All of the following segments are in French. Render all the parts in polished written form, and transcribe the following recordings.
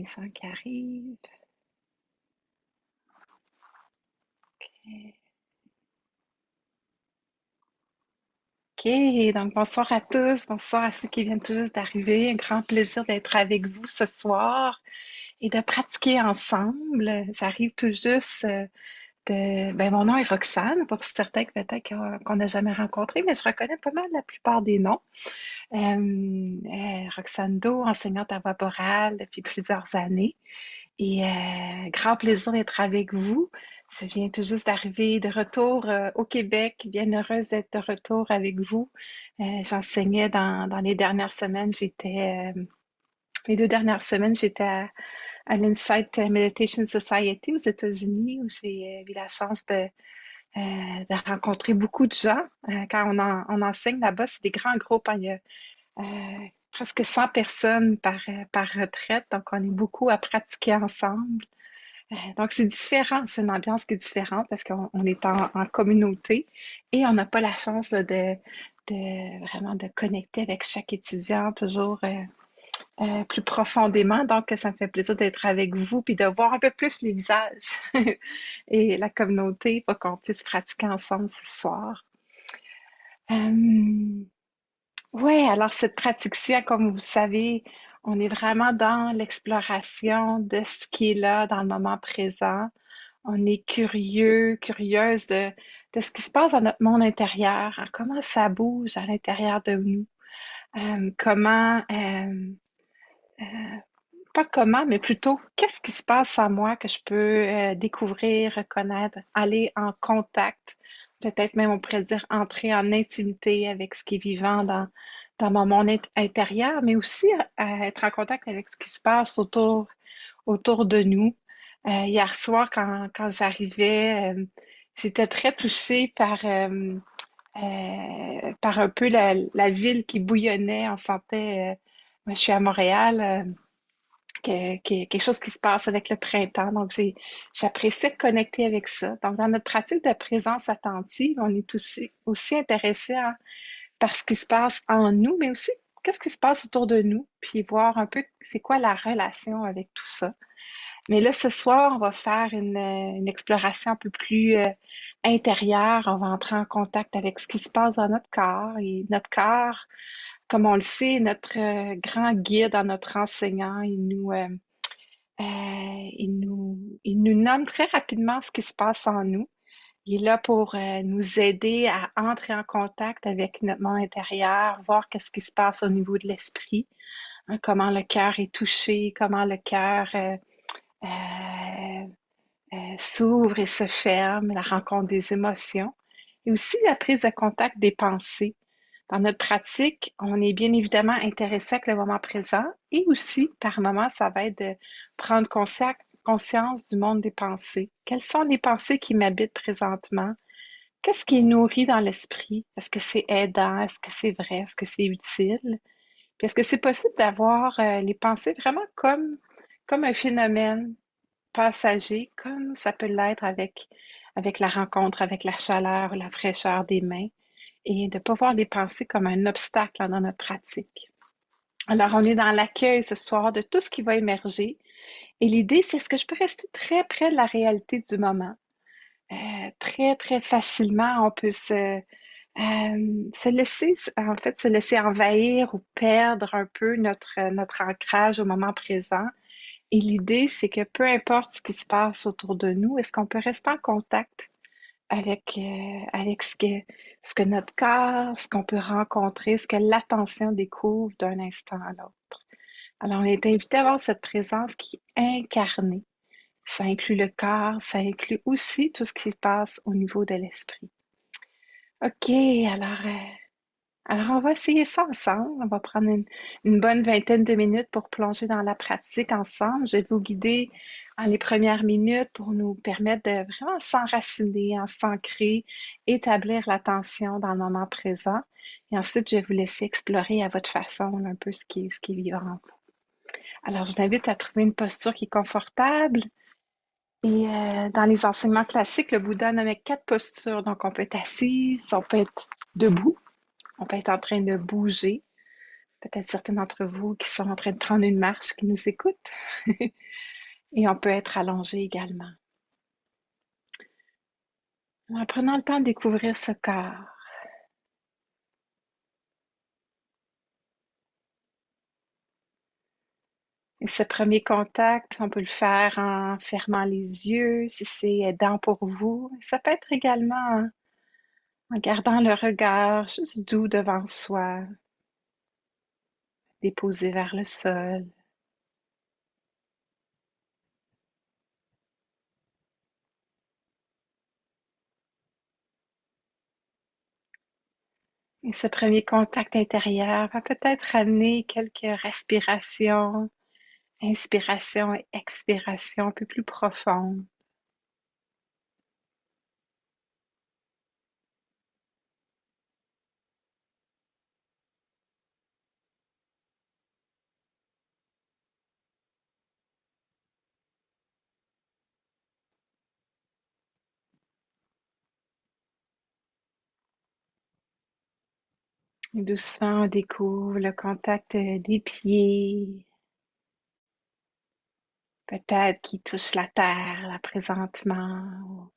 les gens qui arrivent. OK, donc bonsoir à tous, bonsoir à ceux qui viennent tout juste d'arriver. Un grand plaisir d'être avec vous ce soir et de pratiquer ensemble. J'arrive tout juste ben, mon nom est Roxane, pour certains peut-être qu'on n'a jamais rencontré, mais je reconnais pas mal la plupart des noms. Roxane Do, enseignante à voix orale depuis plusieurs années. Et grand plaisir d'être avec vous. Je viens tout juste d'arriver de retour au Québec. Bien heureuse d'être de retour avec vous. J'enseignais dans les dernières semaines. Les 2 dernières semaines, j'étais à l'Insight Meditation Society aux États-Unis où j'ai eu la chance de rencontrer beaucoup de gens. Quand on enseigne là-bas, c'est des grands groupes, hein. Il y a presque 100 personnes par retraite, donc on est beaucoup à pratiquer ensemble. Donc, c'est différent, c'est une ambiance qui est différente parce qu'on est en communauté et on n'a pas la chance là, vraiment de connecter avec chaque étudiant toujours plus profondément. Donc, ça me fait plaisir d'être avec vous puis de voir un peu plus les visages et la communauté pour qu'on puisse pratiquer ensemble ce soir. Euh, ouais, alors cette pratique-ci, comme vous savez, on est vraiment dans l'exploration de ce qui est là dans le moment présent. On est curieux, curieuse de ce qui se passe dans notre monde intérieur, hein, comment ça bouge à l'intérieur de nous, comment, pas comment, mais plutôt qu'est-ce qui se passe en moi que je peux découvrir, reconnaître, aller en contact, peut-être même on pourrait dire entrer en intimité avec ce qui est vivant dans mon monde intérieur, mais aussi être en contact avec ce qui se passe autour de nous. Hier soir, quand j'arrivais, j'étais très touchée par un peu la ville qui bouillonnait. On sentait, moi je suis à Montréal, quelque chose qui se passe avec le printemps. Donc j'appréciais de connecter avec ça. Donc dans notre pratique de présence attentive, on est aussi intéressé par ce qui se passe en nous, mais aussi qu'est-ce qui se passe autour de nous, puis voir un peu c'est quoi la relation avec tout ça. Mais là, ce soir, on va faire une exploration un peu plus intérieure. On va entrer en contact avec ce qui se passe dans notre corps. Et notre corps, comme on le sait, est notre grand guide, dans notre enseignant. Il nous nomme très rapidement ce qui se passe en nous. Il est là pour nous aider à entrer en contact avec notre monde intérieur, voir qu'est-ce qui se passe au niveau de l'esprit, hein, comment le cœur est touché, comment le cœur euh, s'ouvre et se ferme, la rencontre des émotions et aussi la prise de contact des pensées. Dans notre pratique, on est bien évidemment intéressé avec le moment présent et aussi, par moments, ça va être de prendre conscience du monde des pensées. Quelles sont les pensées qui m'habitent présentement? Qu'est-ce qui est nourri dans l'esprit? Est-ce que c'est aidant? Est-ce que c'est vrai? Est-ce que c'est utile? Puis est-ce que c'est possible d'avoir les pensées vraiment comme un phénomène passager, comme ça peut l'être avec la rencontre, avec la chaleur, la fraîcheur des mains, et de ne pas voir les pensées comme un obstacle dans notre pratique. Alors, on est dans l'accueil ce soir de tout ce qui va émerger. Et l'idée, c'est est-ce que je peux rester très près de la réalité du moment? Très, très facilement, on peut se laisser, en fait, se laisser envahir ou perdre un peu notre ancrage au moment présent. Et l'idée, c'est que peu importe ce qui se passe autour de nous, est-ce qu'on peut rester en contact avec ce que notre corps, ce qu'on peut rencontrer, ce que l'attention découvre d'un instant à l'autre. Alors, on est invité à avoir cette présence qui est incarnée. Ça inclut le corps, ça inclut aussi tout ce qui se passe au niveau de l'esprit. OK, alors on va essayer ça ensemble. On va prendre une bonne vingtaine de minutes pour plonger dans la pratique ensemble. Je vais vous guider en les premières minutes pour nous permettre de vraiment s'enraciner, s'ancrer, établir l'attention dans le moment présent. Et ensuite, je vais vous laisser explorer à votre façon là, un peu ce qui est vivant en vous. Alors, je vous invite à trouver une posture qui est confortable. Et dans les enseignements classiques, le Bouddha nommait 4 postures. Donc, on peut être assise, on peut être debout, on peut être en train de bouger, Peut-être certains d'entre vous qui sont en train de prendre une marche, qui nous écoutent. Et on peut être allongé également. En prenant le temps de découvrir ce corps. Et ce premier contact, on peut le faire en fermant les yeux, si c'est aidant pour vous. Ça peut être également en gardant le regard juste doux devant soi, déposé vers le sol. Et ce premier contact intérieur va peut-être amener quelques respirations, inspiration et expiration un peu plus profondes. Et doucement, on découvre le contact des pieds, peut-être qui touchent la terre là présentement,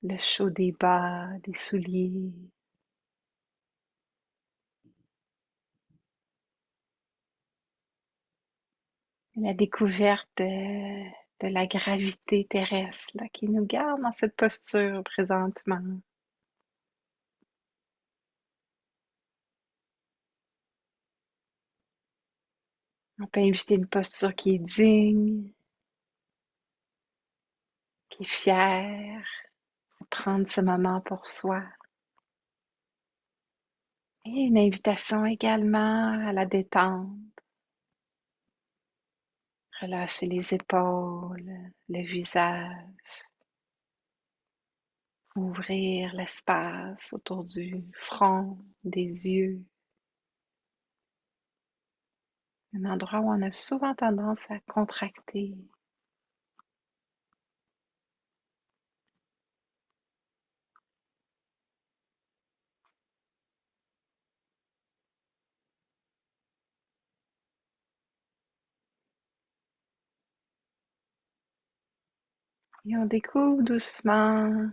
le chaud des bas, des souliers. La découverte de la gravité terrestre là, qui nous garde dans cette posture présentement. On peut inviter une posture qui est digne, qui est fière, de prendre ce moment pour soi. Et une invitation également à la détente. Relâcher les épaules, le visage, ouvrir l'espace autour du front, des yeux. Un endroit où on a souvent tendance à contracter. Et on découvre doucement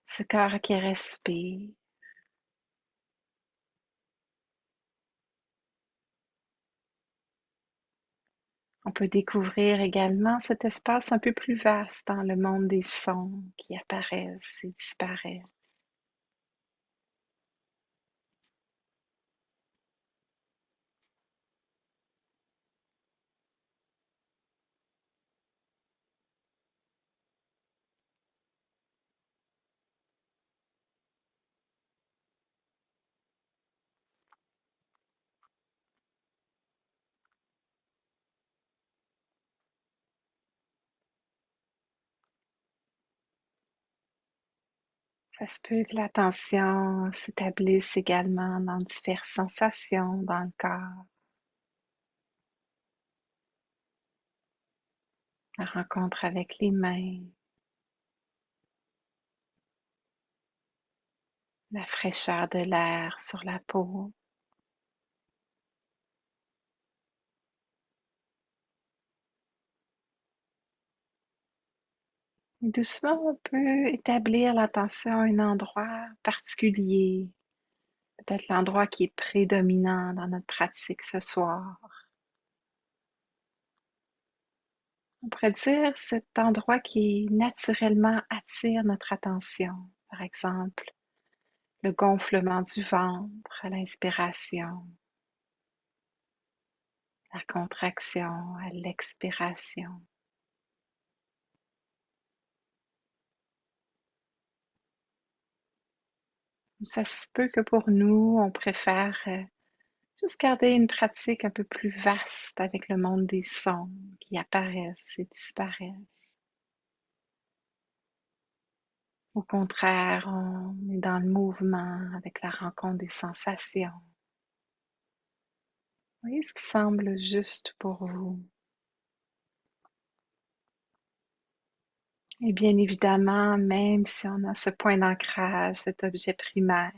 ce corps qui respire. On peut découvrir également cet espace un peu plus vaste dans le monde des sons qui apparaissent et disparaissent. Ça se peut que l'attention s'établisse également dans diverses sensations dans le corps. La rencontre avec les mains, la fraîcheur de l'air sur la peau. Et doucement, on peut établir l'attention à un endroit particulier, peut-être l'endroit qui est prédominant dans notre pratique ce soir. On pourrait dire cet endroit qui naturellement attire notre attention. Par exemple, le gonflement du ventre à l'inspiration, la contraction à l'expiration. Ça se peut que pour nous, on préfère juste garder une pratique un peu plus vaste avec le monde des sons qui apparaissent et disparaissent. Au contraire, on est dans le mouvement avec la rencontre des sensations. Voyez ce qui semble juste pour vous. Et bien évidemment, même si on a ce point d'ancrage, cet objet primaire,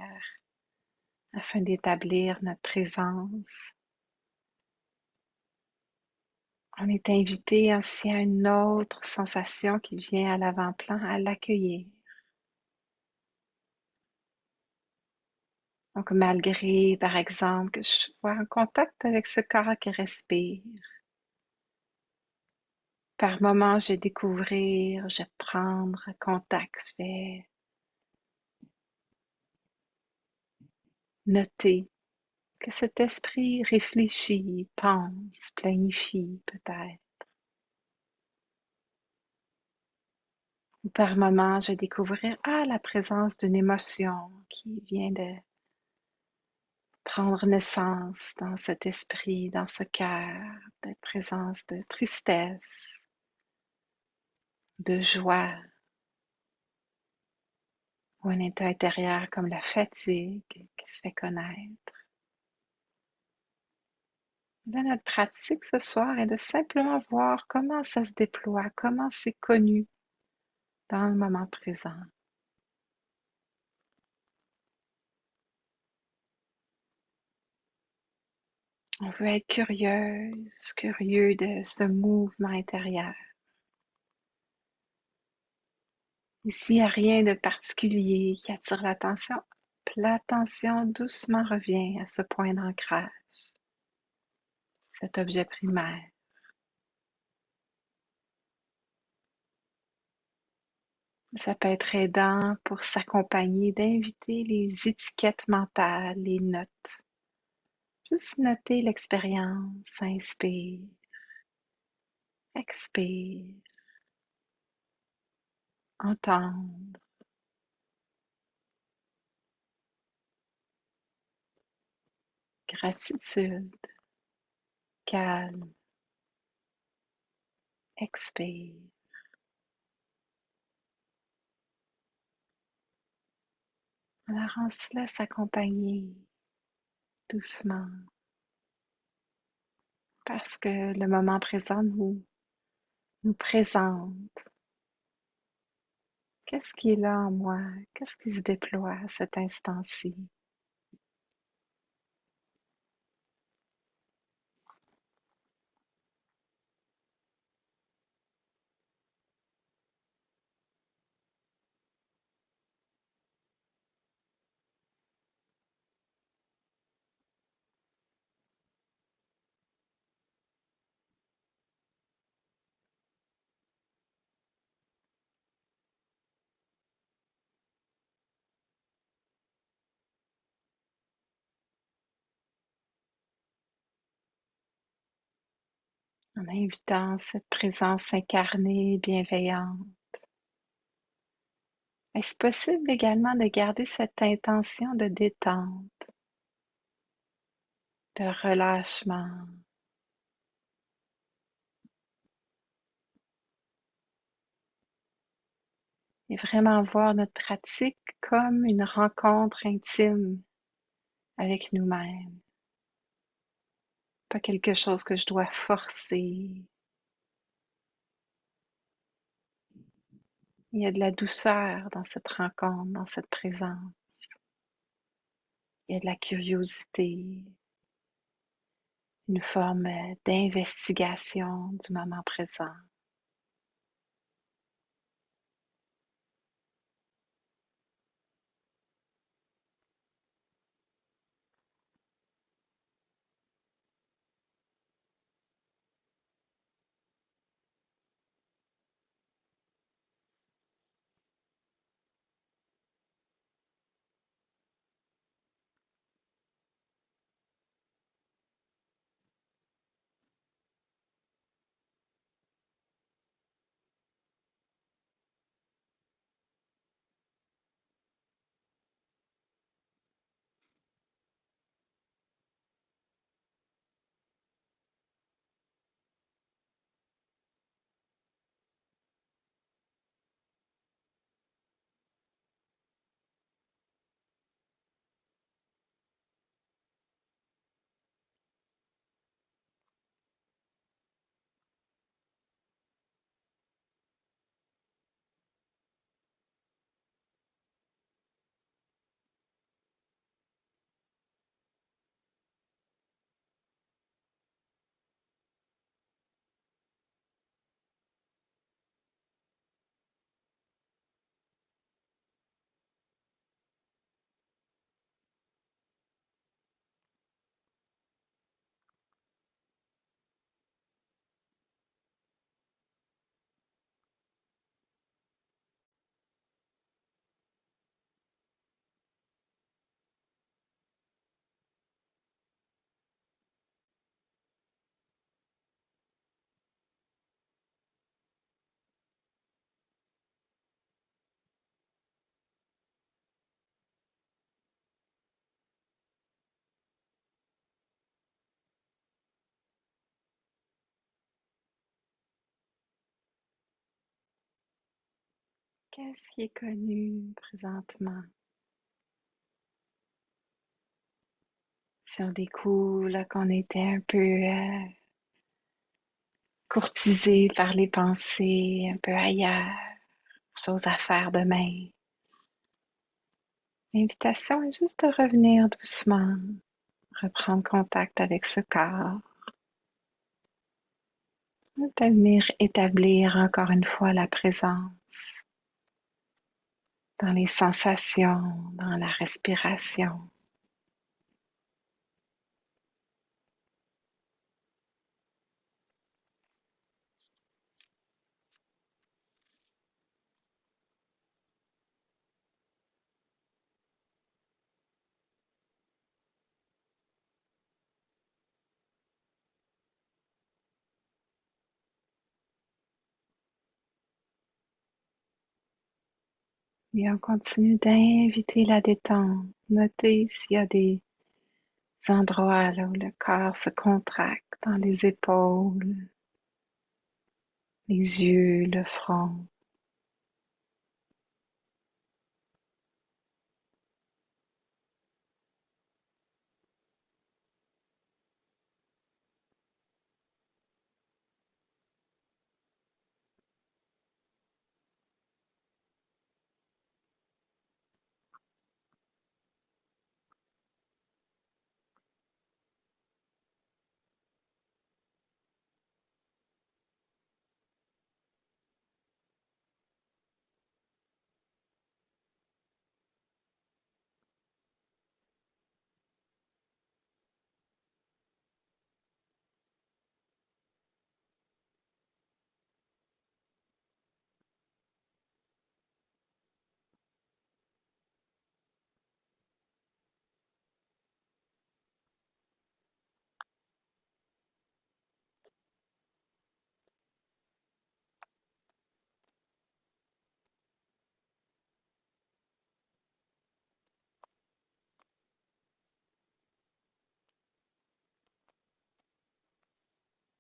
afin d'établir notre présence, on est invité aussi à une autre sensation qui vient à l'avant-plan, à l'accueillir. Donc, malgré, par exemple, que je sois en contact avec ce corps qui respire, par moment, je vais découvrir, je vais prendre contact, je vais noter que cet esprit réfléchit, pense, planifie peut-être. Ou par moment, je vais découvrir, la présence d'une émotion qui vient de prendre naissance dans cet esprit, dans ce cœur, peut-être présence de tristesse, de joie, ou un état intérieur comme la fatigue qui se fait connaître. Là, notre pratique ce soir est de simplement voir comment ça se déploie, comment c'est connu dans le moment présent. On veut être curieuse, curieux de ce mouvement intérieur. Ici, il n'y a rien de particulier qui attire l'attention. L'attention doucement revient à ce point d'ancrage, cet objet primaire. Ça peut être aidant pour s'accompagner, d'inviter les étiquettes mentales, les notes. Juste noter l'expérience, inspire, expire, entendre, gratitude, calme, expire. Alors on se laisse accompagner doucement parce que le moment présent nous présente. Qu'est-ce qui est là en moi? Qu'est-ce qui se déploie à cet instant-ci? En invitant cette présence incarnée, bienveillante. Est-ce possible également de garder cette intention de détente, de relâchement, et vraiment voir notre pratique comme une rencontre intime avec nous-mêmes, pas quelque chose que je dois forcer. Il y a de la douceur dans cette rencontre, dans cette présence. Il y a de la curiosité, une forme d'investigation du moment présent. Qu'est-ce qui est connu présentement? Si on découvre là, qu'on était un peu courtisé par les pensées, un peu ailleurs, choses à faire demain. L'invitation est juste de revenir doucement, reprendre contact avec ce corps, de venir établir encore une fois la présence dans les sensations, dans la respiration. Et on continue d'inviter la détente. Notez s'il y a des endroits là où le corps se contracte, dans les épaules, les yeux, le front.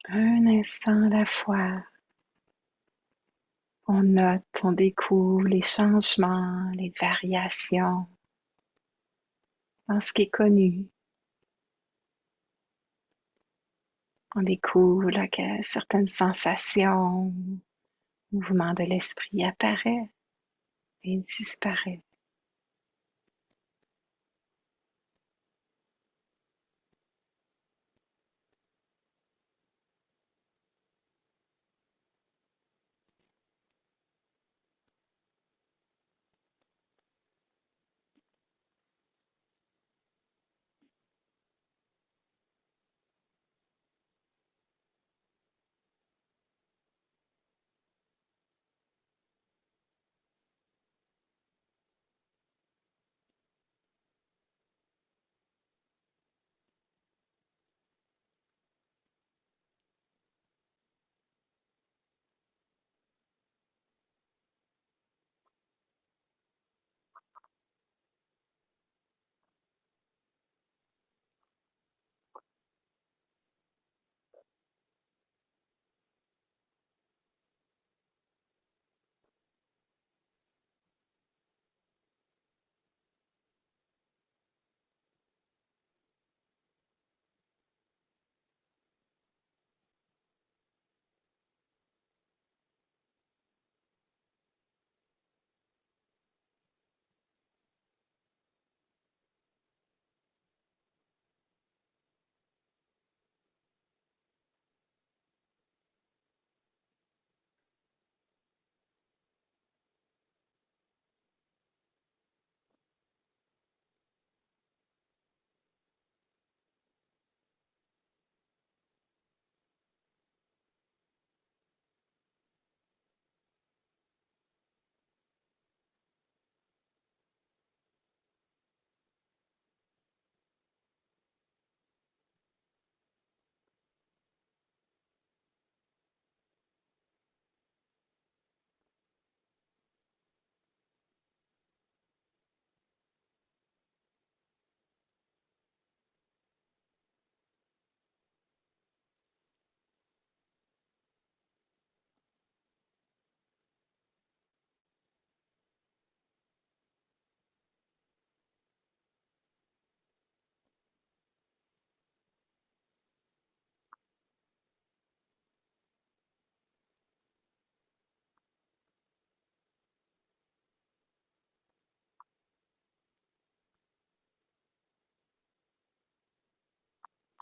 Un instant à la fois, on note, on découvre les changements, les variations dans ce qui est connu. On découvre là, que certaines sensations, mouvements de l'esprit apparaissent et disparaissent.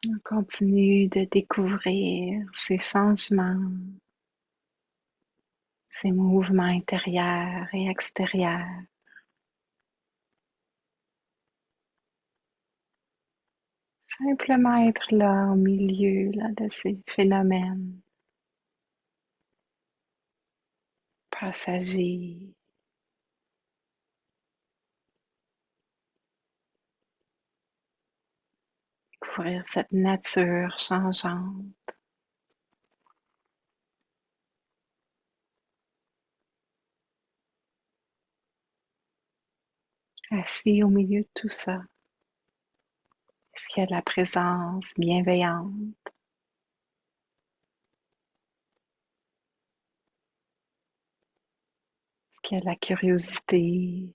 On continue de découvrir ces changements, ces mouvements intérieurs et extérieurs. Simplement être là au milieu là, de ces phénomènes passagers. Découvrir cette nature changeante. Assis au milieu de tout ça, est-ce qu'il y a de la présence bienveillante? Est-ce qu'il y a de la curiosité,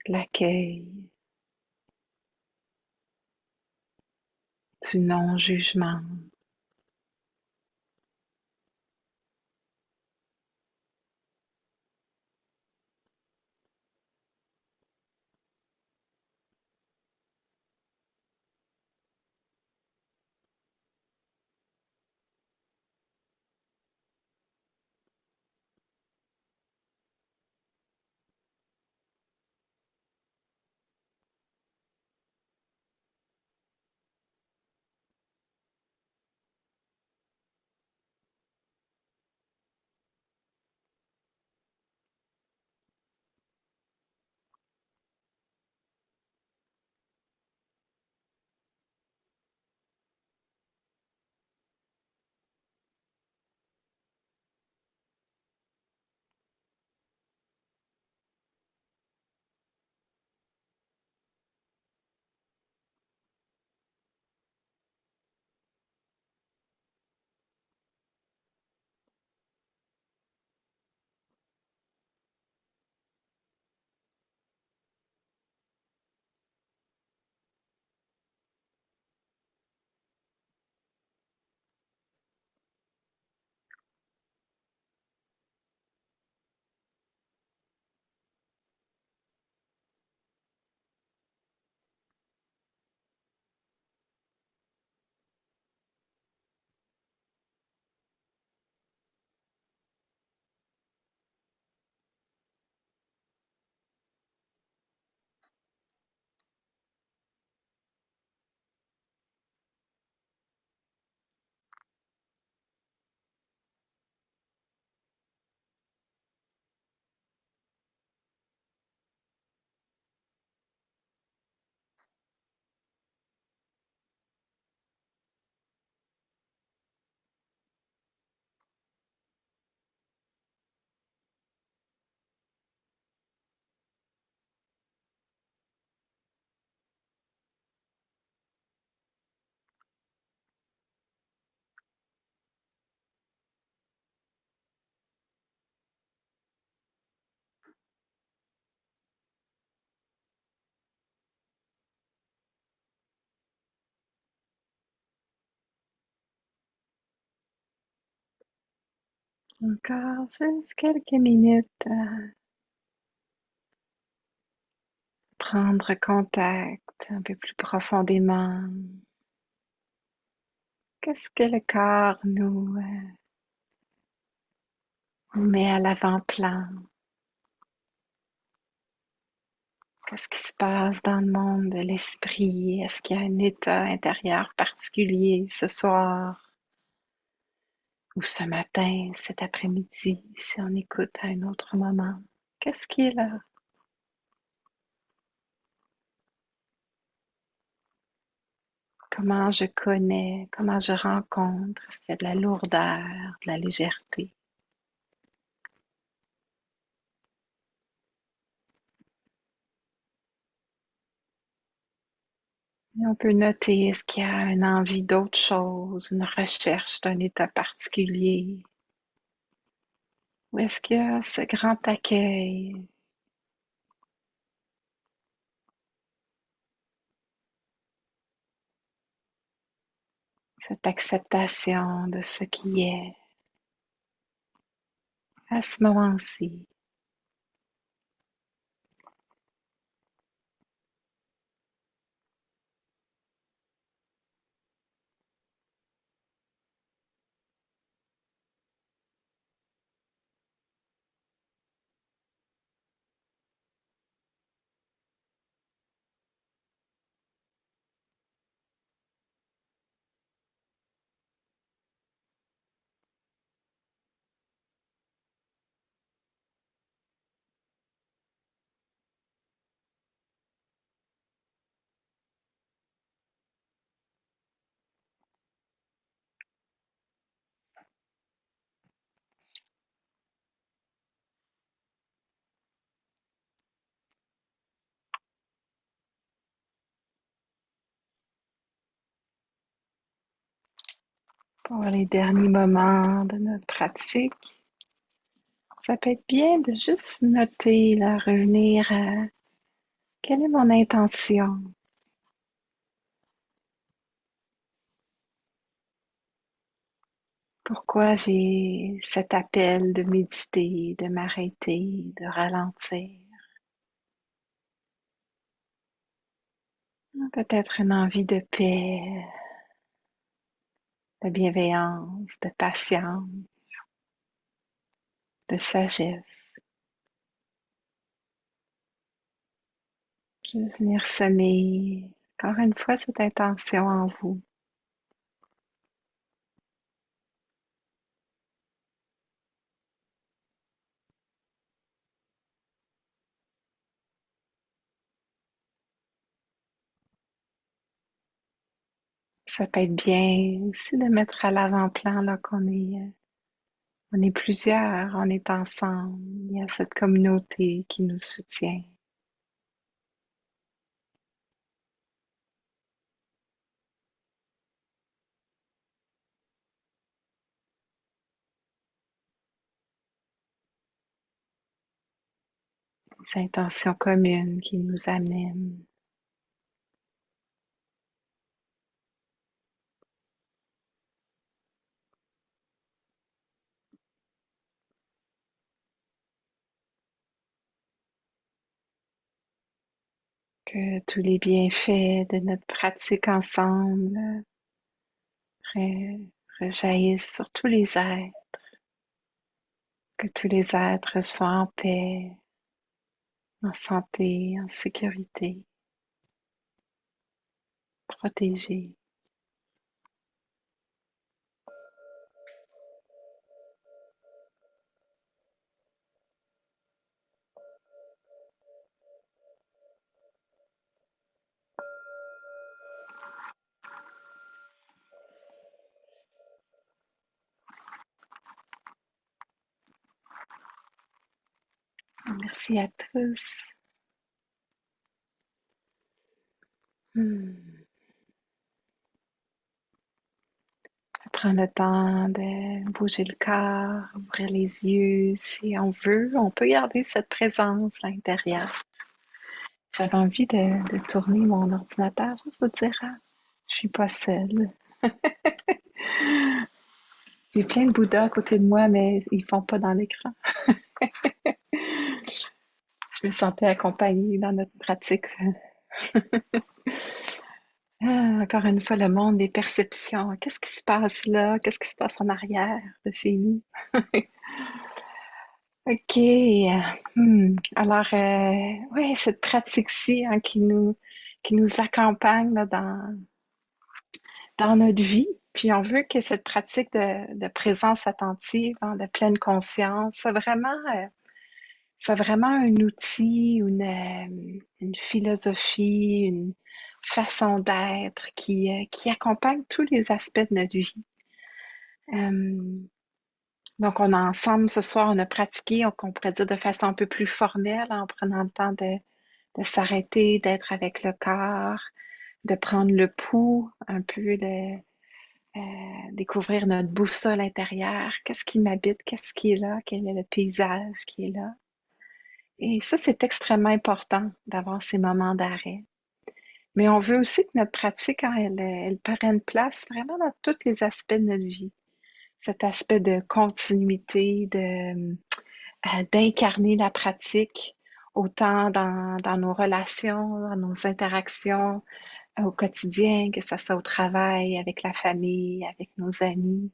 de l'accueil, du non-jugement? Encore juste quelques minutes à prendre contact un peu plus profondément. Qu'est-ce que le corps nous met à l'avant-plan? Qu'est-ce qui se passe dans le monde de l'esprit? Est-ce qu'il y a un état intérieur particulier ce soir ou ce matin, cet après-midi, si on écoute à un autre moment? Qu'est-ce qui est là? Comment je connais? Comment je rencontre? Est-ce qu'il y a de la lourdeur, de la légèreté? Et on peut noter, est-ce qu'il y a une envie d'autre chose, une recherche d'un état particulier? Ou est-ce qu'il y a ce grand accueil, cette acceptation de ce qui est à ce moment-ci? pour les derniers moments de notre pratique. Ça peut être bien de juste noter, là, revenir à quelle est mon intention? Pourquoi j'ai cet appel de méditer, de m'arrêter, de ralentir? Peut-être une envie de paix, de bienveillance, de patience, de sagesse. Juste venir semer, encore une fois, cette intention en vous. Ça peut être bien aussi de mettre à l'avant-plan là on est plusieurs, on est ensemble. Il y a cette communauté qui nous soutient. Ces intentions communes qui nous amènent. Que tous les bienfaits de notre pratique ensemble rejaillissent sur tous les êtres. Que tous les êtres soient en paix, en santé, en sécurité, protégés. Merci à tous. Hmm. Prendre le temps de bouger le corps, ouvrir les yeux si on veut. On peut garder cette présence à l'intérieur. J'avais envie de tourner mon ordinateur, je vous dire, ah, je suis pas seule. J'ai plein de Bouddhas à côté de moi, mais ils font pas dans l'écran. Je me sentais accompagnée dans notre pratique. Ah, encore une fois, le monde des perceptions. Qu'est-ce qui se passe là? Qu'est-ce qui se passe en arrière de chez nous? OK. Alors, ouais, cette pratique-ci hein, qui nous accompagne là, dans notre vie. Puis on veut que cette pratique de présence attentive, hein, de pleine conscience, c'est vraiment un outil, une philosophie, une façon d'être qui accompagne tous les aspects de notre vie. Euh, donc, on est ensemble ce soir, on a pratiqué, on pourrait dire de façon un peu plus formelle, en prenant le temps de s'arrêter, d'être avec le corps, de prendre le pouls, un peu de découvrir notre boussole intérieure. Qu'est-ce qui m'habite? Qu'est-ce qui est là? Quel est le paysage qui est là? Et ça, c'est extrêmement important d'avoir ces moments d'arrêt. Mais on veut aussi que notre pratique, hein, elle prenne place vraiment dans tous les aspects de notre vie. Cet aspect de continuité, d'incarner la pratique, autant dans nos relations, dans nos interactions au quotidien, que ce soit au travail, avec la famille, avec nos amis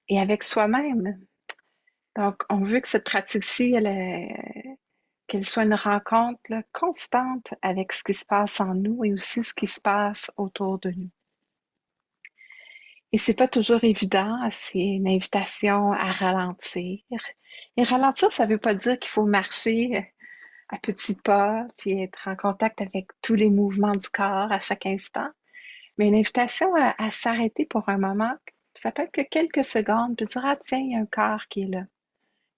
et avec soi-même. Donc, on veut que cette pratique-ci, qu'elle soit une rencontre là, constante avec ce qui se passe en nous et aussi ce qui se passe autour de nous. Et c'est pas toujours évident, c'est une invitation à ralentir. Et ralentir, ça veut pas dire qu'il faut marcher à petits pas, puis être en contact avec tous les mouvements du corps à chaque instant, mais une invitation à s'arrêter pour un moment. Ça peut être que quelques secondes, puis dire, ah tiens, il y a un corps qui est là.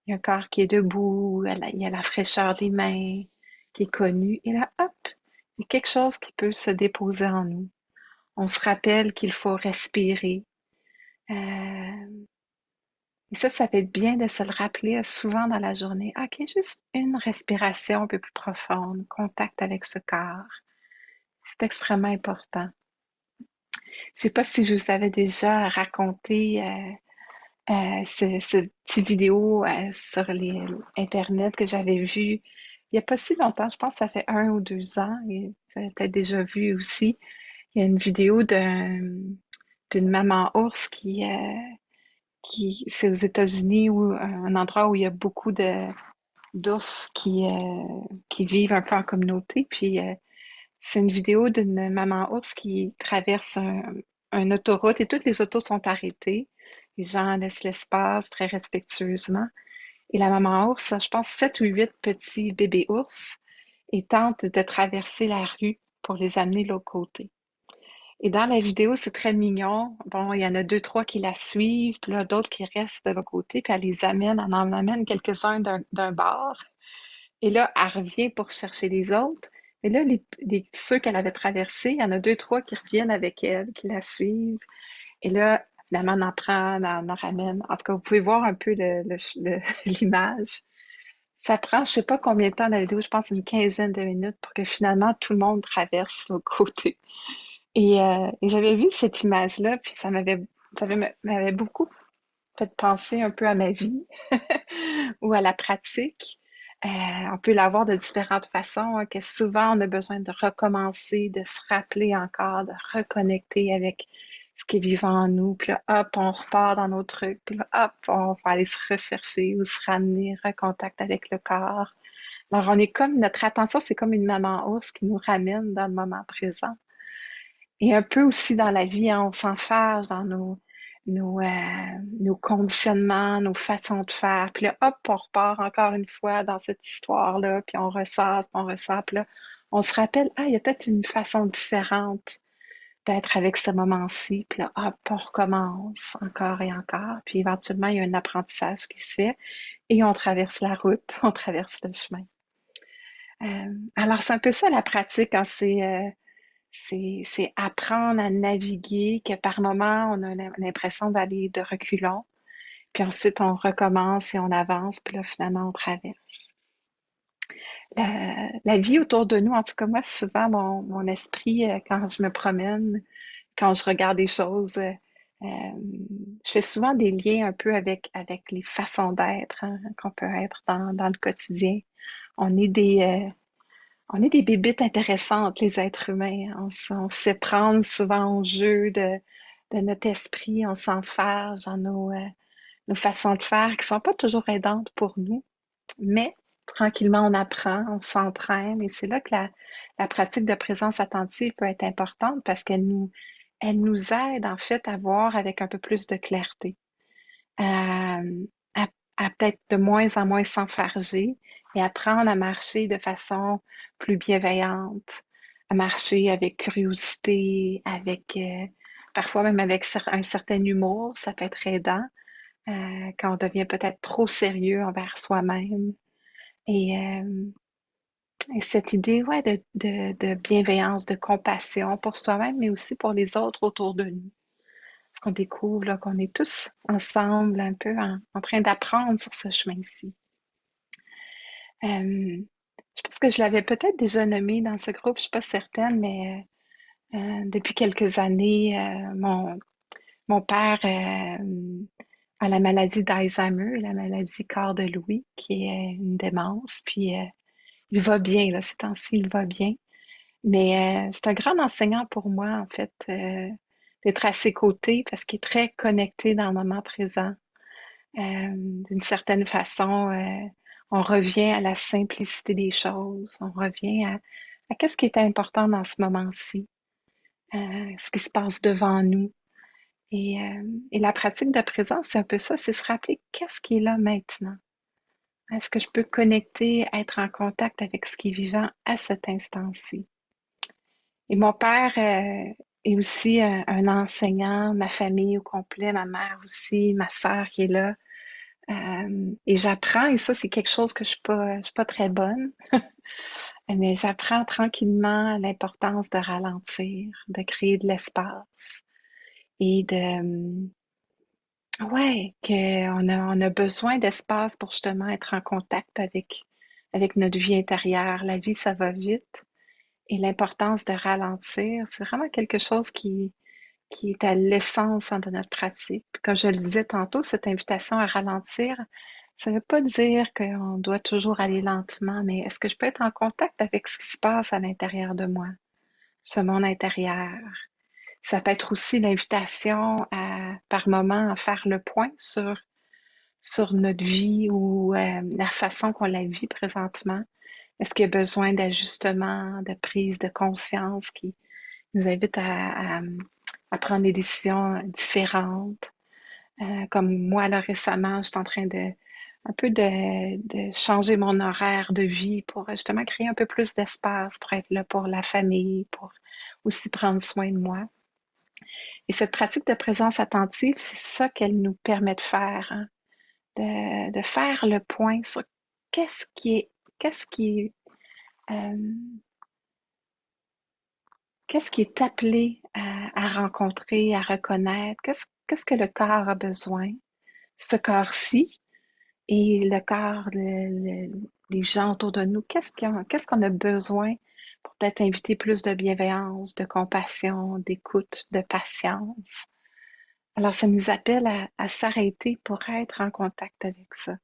Il y a un corps qui est debout, il y a la fraîcheur des mains qui est connue. Et là, hop, il y a quelque chose qui peut se déposer en nous. On se rappelle qu'il faut respirer, Euh, et ça fait bien de se le rappeler souvent dans la journée. OK, juste une respiration un peu plus profonde, contact avec ce corps. C'est extrêmement important. Je sais pas si je vous avais déjà raconté ce petit vidéo sur les Internet que j'avais vu il n'y a pas si longtemps, je pense que ça fait 1 ou 2 ans, et vous avez peut-être déjà vu aussi. Il y a une vidéo d'une maman ours qui c'est aux États-Unis, ou un endroit où il y a beaucoup d'ours qui vivent un peu en communauté. Puis c'est une vidéo d'une maman ours qui traverse un autoroute et toutes les autos sont arrêtées. Les gens laissent l'espace très respectueusement. Et la maman ours, je pense 7 ou 8 petits bébés ours, et tente de traverser la rue pour les amener de l'autre côté. Et dans la vidéo, c'est très mignon. Bon, il y en a deux, trois qui la suivent, puis là, d'autres qui restent de l'autre côté, puis elle les amène, elle en amène quelques-uns d'un bar. Et là, elle revient pour chercher les autres. Et là, ceux qu'elle avait traversés, il y en a deux, trois qui reviennent avec elle, qui la suivent. Et là, finalement, on en prend, on en ramène. En tout cas, vous pouvez voir un peu l'image. Ça prend, je sais pas combien de temps la vidéo, je pense une quinzaine de minutes pour que finalement tout le monde traverse l'autre côté. Et j'avais vu cette image-là, puis m'avait beaucoup fait penser un peu à ma vie ou à la pratique. On peut l'avoir de différentes façons, hein, que souvent on a besoin de recommencer, de se rappeler encore, de reconnecter avec ce qui est vivant en nous. Puis là, hop, on repart dans nos trucs. Puis là, hop, on va aller se rechercher ou se ramener, recontact avec le corps. Alors, on est comme, notre attention, c'est comme une maman ours qui nous ramène dans le moment présent. Et un peu aussi dans la vie, hein, on s'enfarge dans nos conditionnements, nos façons de faire. Puis là, hop, on repart encore une fois dans cette histoire-là, puis on ressasse, puis on ressasse. Puis là, on se rappelle, ah, il y a peut-être une façon différente d'être avec ce moment-ci. Puis là, hop, on recommence encore et encore. Puis éventuellement, il y a un apprentissage qui se fait et on traverse la route, on traverse le chemin. Alors, c'est un peu ça la pratique, hein, c'est apprendre à naviguer, que par moment, on a l'impression d'aller de reculons, puis ensuite on recommence et on avance, puis là, finalement, on traverse. La vie autour de nous, en tout cas, moi, souvent, mon esprit, quand je me promène, quand je regarde des choses, je fais souvent des liens un peu avec les façons d'être, hein, qu'on peut être dans le quotidien. On est on est des bébites intéressantes, les êtres humains. On se fait prendre souvent au jeu de notre esprit, on s'enfarge dans nos façons de faire qui sont pas toujours aidantes pour nous, mais tranquillement on apprend, on s'entraîne, et c'est là que la pratique de présence attentive peut être importante parce elle nous aide en fait à voir avec un peu plus de clarté, à, à, à peut-être de moins en moins s'enfarger et apprendre à marcher de façon plus bienveillante, à marcher avec curiosité, avec parfois même avec un certain humour, ça peut être aidant quand on devient peut-être trop sérieux envers soi-même. Et, euh, et cette idée, ouais, de bienveillance, de compassion pour soi-même, mais aussi pour les autres autour de nous. Parce qu'on découvre là, qu'on est tous ensemble, un peu en train d'apprendre sur ce chemin-ci. Je pense que je l'avais peut-être déjà nommé dans ce groupe, je suis pas certaine, mais depuis quelques années, mon père a la maladie d'Alzheimer, la maladie corps de Louis, qui est une démence. Puis il va bien, là, ces temps-ci, il va bien. Mais c'est un grand enseignant pour moi, en fait, d'être à ses côtés parce qu'il est très connecté dans le moment présent. D'une certaine façon, on revient à la simplicité des choses, on revient à qu'est-ce qui est important dans ce moment-ci, ce qui se passe devant nous. Et la pratique de présence, c'est un peu ça, c'est se rappeler qu'est-ce qui est là maintenant. Est-ce que je peux connecter, être en contact avec ce qui est vivant à cet instant-ci? Et mon père est aussi un enseignant, ma famille au complet, ma mère aussi, ma sœur qui est là. Et j'apprends, et ça, c'est quelque chose que je suis pas très bonne, mais j'apprends tranquillement l'importance de ralentir, de créer de l'espace et Ouais, qu'on a besoin d'espace pour justement être en contact avec notre vie intérieure. La vie, ça va vite et l'importance de ralentir, c'est vraiment quelque chose qui est à l'essence hein, de notre pratique. Puis comme je le disais tantôt, cette invitation à ralentir, ça ne veut pas dire qu'on doit toujours aller lentement, mais est-ce que je peux être en contact avec ce qui se passe à l'intérieur de moi, ce monde intérieur? Ça peut être aussi l'invitation à, par moment, à faire le point sur notre vie ou la façon qu'on la vit présentement. Est-ce qu'il y a besoin d'ajustement, de prise de conscience qui nous invite à prendre des décisions différentes? Comme moi, là, récemment, je suis en train de un peu de changer mon horaire de vie pour justement créer un peu plus d'espace pour être là pour la famille, pour aussi prendre soin de moi. Et cette pratique de présence attentive, c'est ça qu'elle nous permet de faire, hein, de faire le point sur qu'est-ce qui est, qu'est-ce qui est, euh, qu'est-ce qui est appelé à rencontrer, à reconnaître, qu'est-ce que le corps a besoin, ce corps-ci, et le corps, les gens autour de nous, qu'est-ce qu'on a besoin pour peut-être inviter plus de bienveillance, de compassion, d'écoute, de patience. Alors, ça nous appelle à s'arrêter pour être en contact avec ça.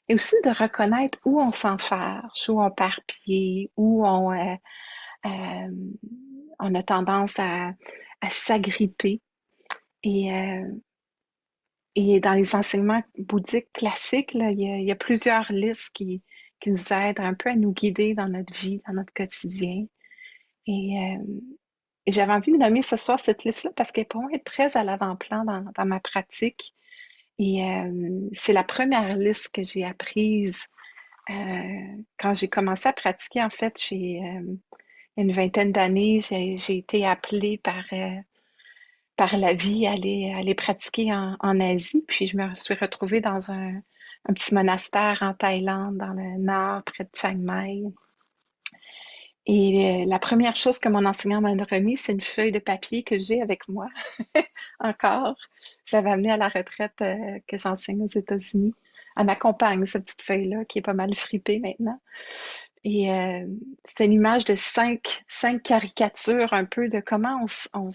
Et aussi de reconnaître où on s'enfarge, où on perd pied, où euh, on a tendance à s'agripper. Et, euh, et dans les enseignements bouddhiques classiques, là, il y a plusieurs listes qui nous aident un peu à nous guider dans notre vie, dans notre quotidien. Et, euh, et j'avais envie de nommer ce soir cette liste-là parce qu'elle pour moi est très à l'avant-plan dans ma pratique. Et c'est la première liste que j'ai apprise quand j'ai commencé à pratiquer. En fait, une vingtaine d'années, j'ai été appelée par la vie à aller pratiquer en Asie. Puis je me suis retrouvée dans un petit monastère en Thaïlande, dans le nord, près de Chiang Mai. Et la première chose que mon enseignant m'a remis, c'est une feuille de papier que j'ai avec moi encore. J'avais amené à la retraite que j'enseigne aux États-Unis. Elle m'accompagne, cette petite feuille-là, qui est pas mal fripée maintenant. Et c'est une image de cinq caricatures un peu de comment on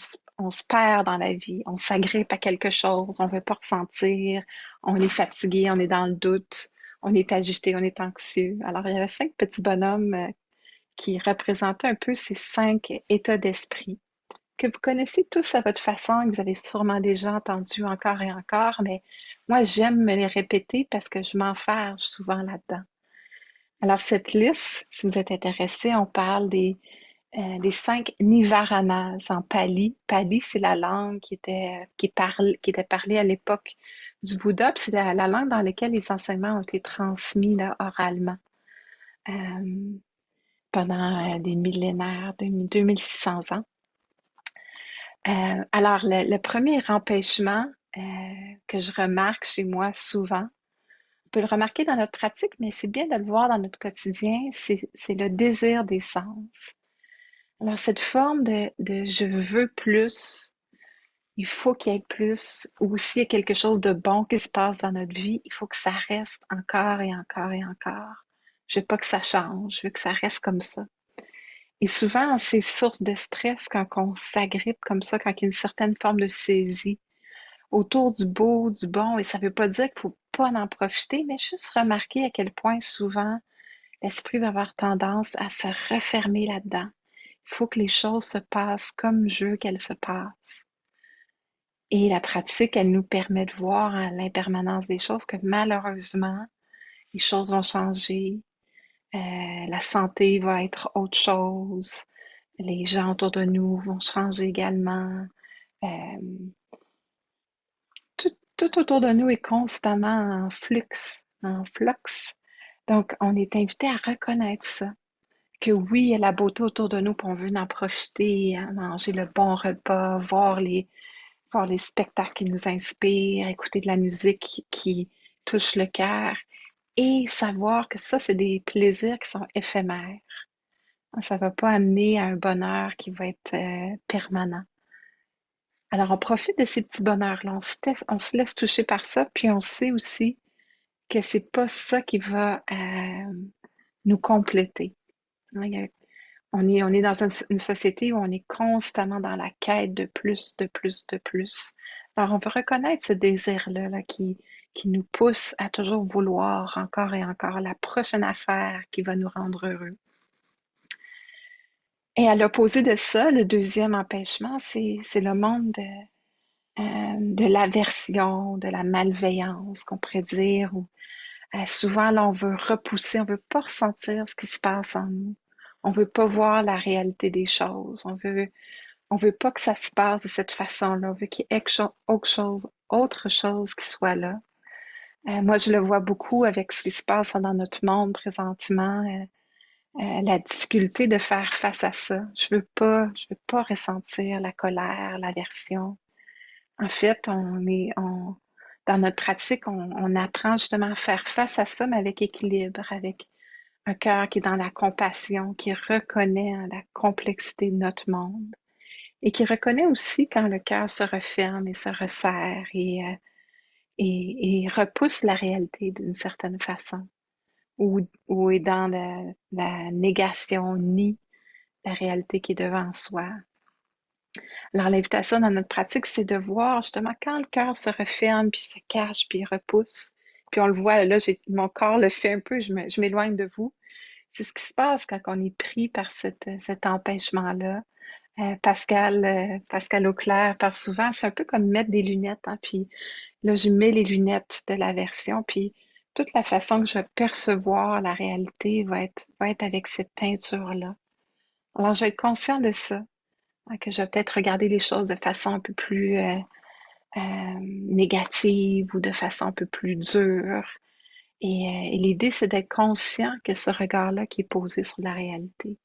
se perd dans la vie. On s'agrippe à quelque chose, on veut pas ressentir, on est fatigué, on est dans le doute, on est agité, on est anxieux. Alors, il y avait 5 petits bonhommes qui représentaient un peu ces 5 états d'esprit que vous connaissez tous à votre façon, que vous avez sûrement déjà entendu encore et encore, mais moi, j'aime me les répéter parce que je m'enferme souvent là-dedans. Alors, cette liste, si vous êtes intéressé, on parle des 5 nivaranas en pali. Pali, c'est la langue qui était parlée à l'époque du Bouddha, puis c'est la langue dans laquelle les enseignements ont été transmis là, oralement euh, pendant des millénaires, 2600 ans. Alors, le premier empêchement euh, que je remarque chez moi souvent, on peut le remarquer dans notre pratique, mais c'est bien de le voir dans notre quotidien, c'est le désir des sens. Alors, cette forme de je veux plus, il faut qu'il y ait plus, ou s'il y a quelque chose de bon qui se passe dans notre vie, il faut que ça reste encore et encore et encore. Je veux pas que ça change, je veux que ça reste comme ça. Et souvent, c'est source de stress quand on s'agrippe comme ça, quand il y a une certaine forme de saisie autour du beau, du bon, et ça veut pas dire qu'il faut pas en profiter, mais juste remarquer à quel point souvent l'esprit va avoir tendance à se refermer là-dedans. Il faut que les choses se passent comme je veux qu'elles se passent. Et la pratique, elle nous permet de voir à l'impermanence des choses que malheureusement, les choses vont changer, la santé va être autre chose, les gens autour de nous vont changer également. Euh, tout autour de nous est constamment en flux, en flux. Donc, on est invité à reconnaître ça. Que oui, il y a la beauté autour de nous, puis on veut en profiter, à manger le bon repas, voir les spectacles qui nous inspirent, écouter de la musique qui touche le cœur et savoir que ça, c'est des plaisirs qui sont éphémères. Ça ne va pas amener à un bonheur qui va être permanent. Alors, on profite de ces petits bonheurs-là. On se laisse toucher par ça, puis on sait aussi que c'est pas ça qui va nous compléter. Hein, on est dans une société où on est constamment dans la quête de plus, de plus, de plus. Alors, on veut reconnaître ce désir-là qui nous pousse à toujours vouloir encore et encore la prochaine affaire qui va nous rendre heureux. Et à l'opposé de ça, le deuxième empêchement, c'est le monde de l'aversion, de la malveillance, qu'on pourrait dire, où souvent, là, on veut repousser, on veut pas ressentir ce qui se passe en nous. On veut pas voir la réalité des choses. On veut pas que ça se passe de cette façon-là. On veut qu'il y ait autre chose qui soit là. Moi, je le vois beaucoup avec ce qui se passe dans notre monde présentement, la difficulté de faire face à ça. Je veux pas ressentir la colère, l'aversion. En fait, dans notre pratique, on apprend justement à faire face à ça, mais avec équilibre, avec un cœur qui est dans la compassion, qui reconnaît hein, la complexité de notre monde et qui reconnaît aussi quand le cœur se referme et se resserre et repousse la réalité d'une certaine façon ou est dans la négation, nie la réalité qui est devant soi. Alors, l'invitation dans notre pratique, c'est de voir justement quand le cœur se referme, puis se cache, puis repousse. Puis on le voit, là, mon corps le fait un peu, je m'éloigne de vous. C'est ce qui se passe quand on est pris par cet empêchement-là. Pascal Auclair parle souvent, c'est un peu comme mettre des lunettes, hein, puis là, je mets les lunettes de l'aversion, puis toute la façon que je vais percevoir la réalité va être avec cette teinture-là. Alors, je vais être conscient de ça, hein, que je vais peut-être regarder les choses de façon un peu plus négative ou de façon un peu plus dure. Et l'idée, c'est d'être conscient que ce regard-là qui est posé sur la réalité.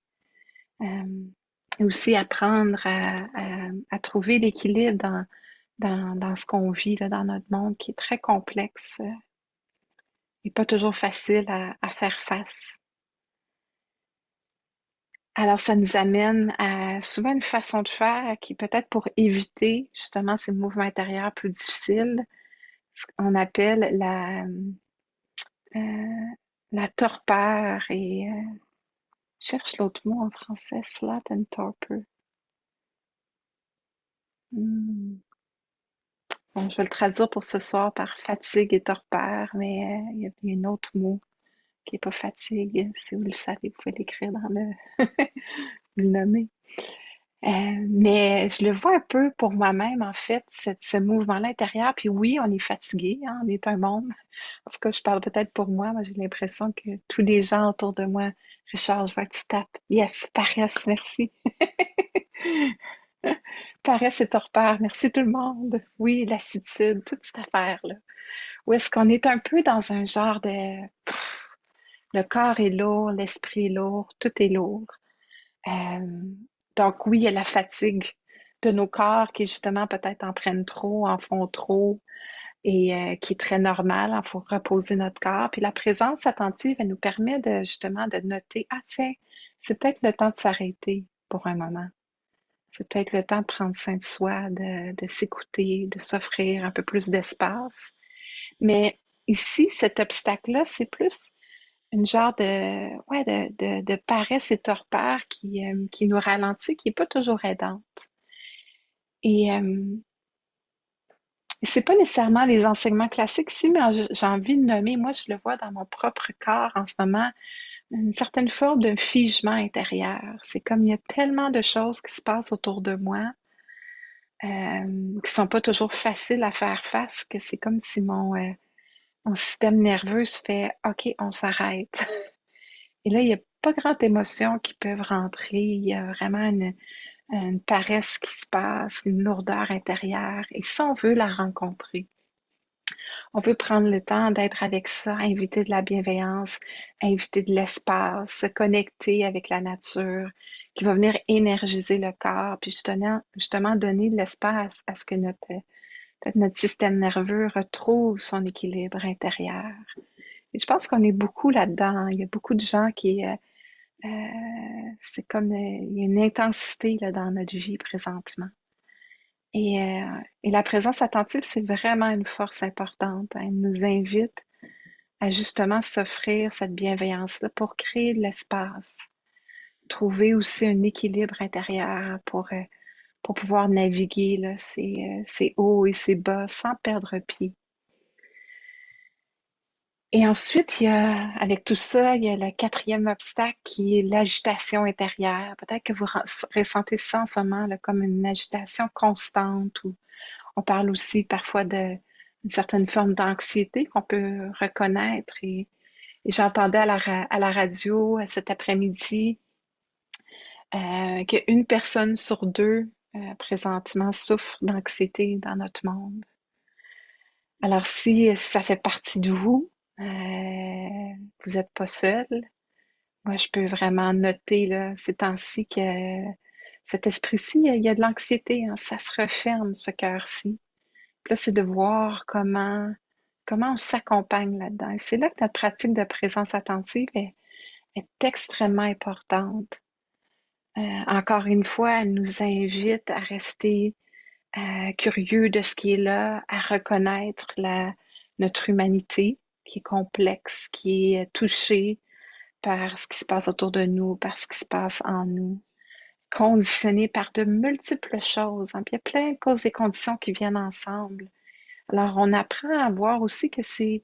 Euh, et aussi apprendre à trouver l'équilibre dans ce qu'on vit là, dans notre monde qui est très complexe et pas toujours facile à faire face. Alors, ça nous amène à souvent une façon de faire qui peut-être pour éviter justement ces mouvements intérieurs plus difficiles, ce qu'on appelle euh, la torpeur et je cherche l'autre mot en français, sloth and torpor. Hmm. Bon, je vais le traduire pour ce soir par fatigue et torpeur, mais il y a un autre mot qui n'est pas fatigue. Si vous le savez, vous pouvez l'écrire dans le nommer. Mais je le vois un peu pour moi-même, en fait, ce mouvement-là intérieur. Puis oui, on est fatigué, hein, on est un monde. En tout cas, je parle peut-être pour moi. Moi, j'ai l'impression que tous les gens autour de moi, Richard, je vois que tu tapes. Yes, paresse, merci. Paresse et torpeur, merci tout le monde. Oui, lassitude, toute cette affaire-là. Où est-ce qu'on est un peu dans un genre de... Le corps est lourd, l'esprit est lourd, tout est lourd. Euh, donc oui, il y a la fatigue de nos corps qui justement peut-être en prennent trop, en font trop et qui est très normal. Il faut reposer notre corps. Puis la présence attentive, elle nous permet de justement de noter, ah tiens, c'est peut-être le temps de s'arrêter pour un moment. C'est peut-être le temps de prendre soin de soi, de s'écouter, de s'offrir un peu plus d'espace. Mais ici, cet obstacle-là, c'est plus une genre ouais, de paresse et torpeur qui nous ralentit, qui n'est pas toujours aidante. Et c'est pas nécessairement les enseignements classiques ici, mais j'ai envie de nommer, moi je le vois dans mon propre corps en ce moment, une certaine forme de figement intérieur. C'est comme il y a tellement de choses qui se passent autour de moi qui sont pas toujours faciles à faire face, que c'est comme si mon système nerveux se fait OK, on s'arrête. Et là, il n'y a pas grande émotion qui peuvent rentrer. Il y a vraiment une paresse qui se passe, une lourdeur intérieure. Et ça, on veut la rencontrer. On veut prendre le temps d'être avec ça, inviter de la bienveillance, inviter de l'espace, se connecter avec la nature, qui va venir énergiser le corps, puis justement donner de l'espace à ce que notre système nerveux retrouve son équilibre intérieur. Et je pense qu'on est beaucoup là-dedans. Il y a beaucoup de gens euh, c'est comme il y a une intensité là, dans notre vie présentement. Et la présence attentive, c'est vraiment une force importante, hein. Elle nous invite à justement s'offrir cette bienveillance-là pour créer de l'espace, trouver aussi un équilibre intérieur pour pouvoir naviguer là, ces hauts et ces bas sans perdre pied. Et ensuite, avec tout ça, il y a le quatrième obstacle qui est l'agitation intérieure. Peut-être que vous ressentez ça en ce moment là, comme une agitation constante, ou on parle aussi parfois d'une certaine forme d'anxiété qu'on peut reconnaître. Et j'entendais à la radio cet après-midi qu'une personne sur deux présentement souffre d'anxiété dans notre monde. Alors si ça fait partie de vous, vous n'êtes pas seul. Moi, je peux vraiment noter là, ces temps-ci que cet esprit-ci, il y a de l'anxiété, hein, ça se referme, ce cœur-ci. Puis là, c'est de voir comment on s'accompagne là-dedans. Et c'est là que notre pratique de présence attentive est extrêmement importante. Encore une fois, elle nous invite à rester curieux de ce qui est là, à reconnaître notre humanité qui est complexe, qui est touchée par ce qui se passe autour de nous, par ce qui se passe en nous, conditionnée par de multiples choses, hein. Puis il y a plein de causes et conditions qui viennent ensemble. Alors, on apprend à voir aussi que c'est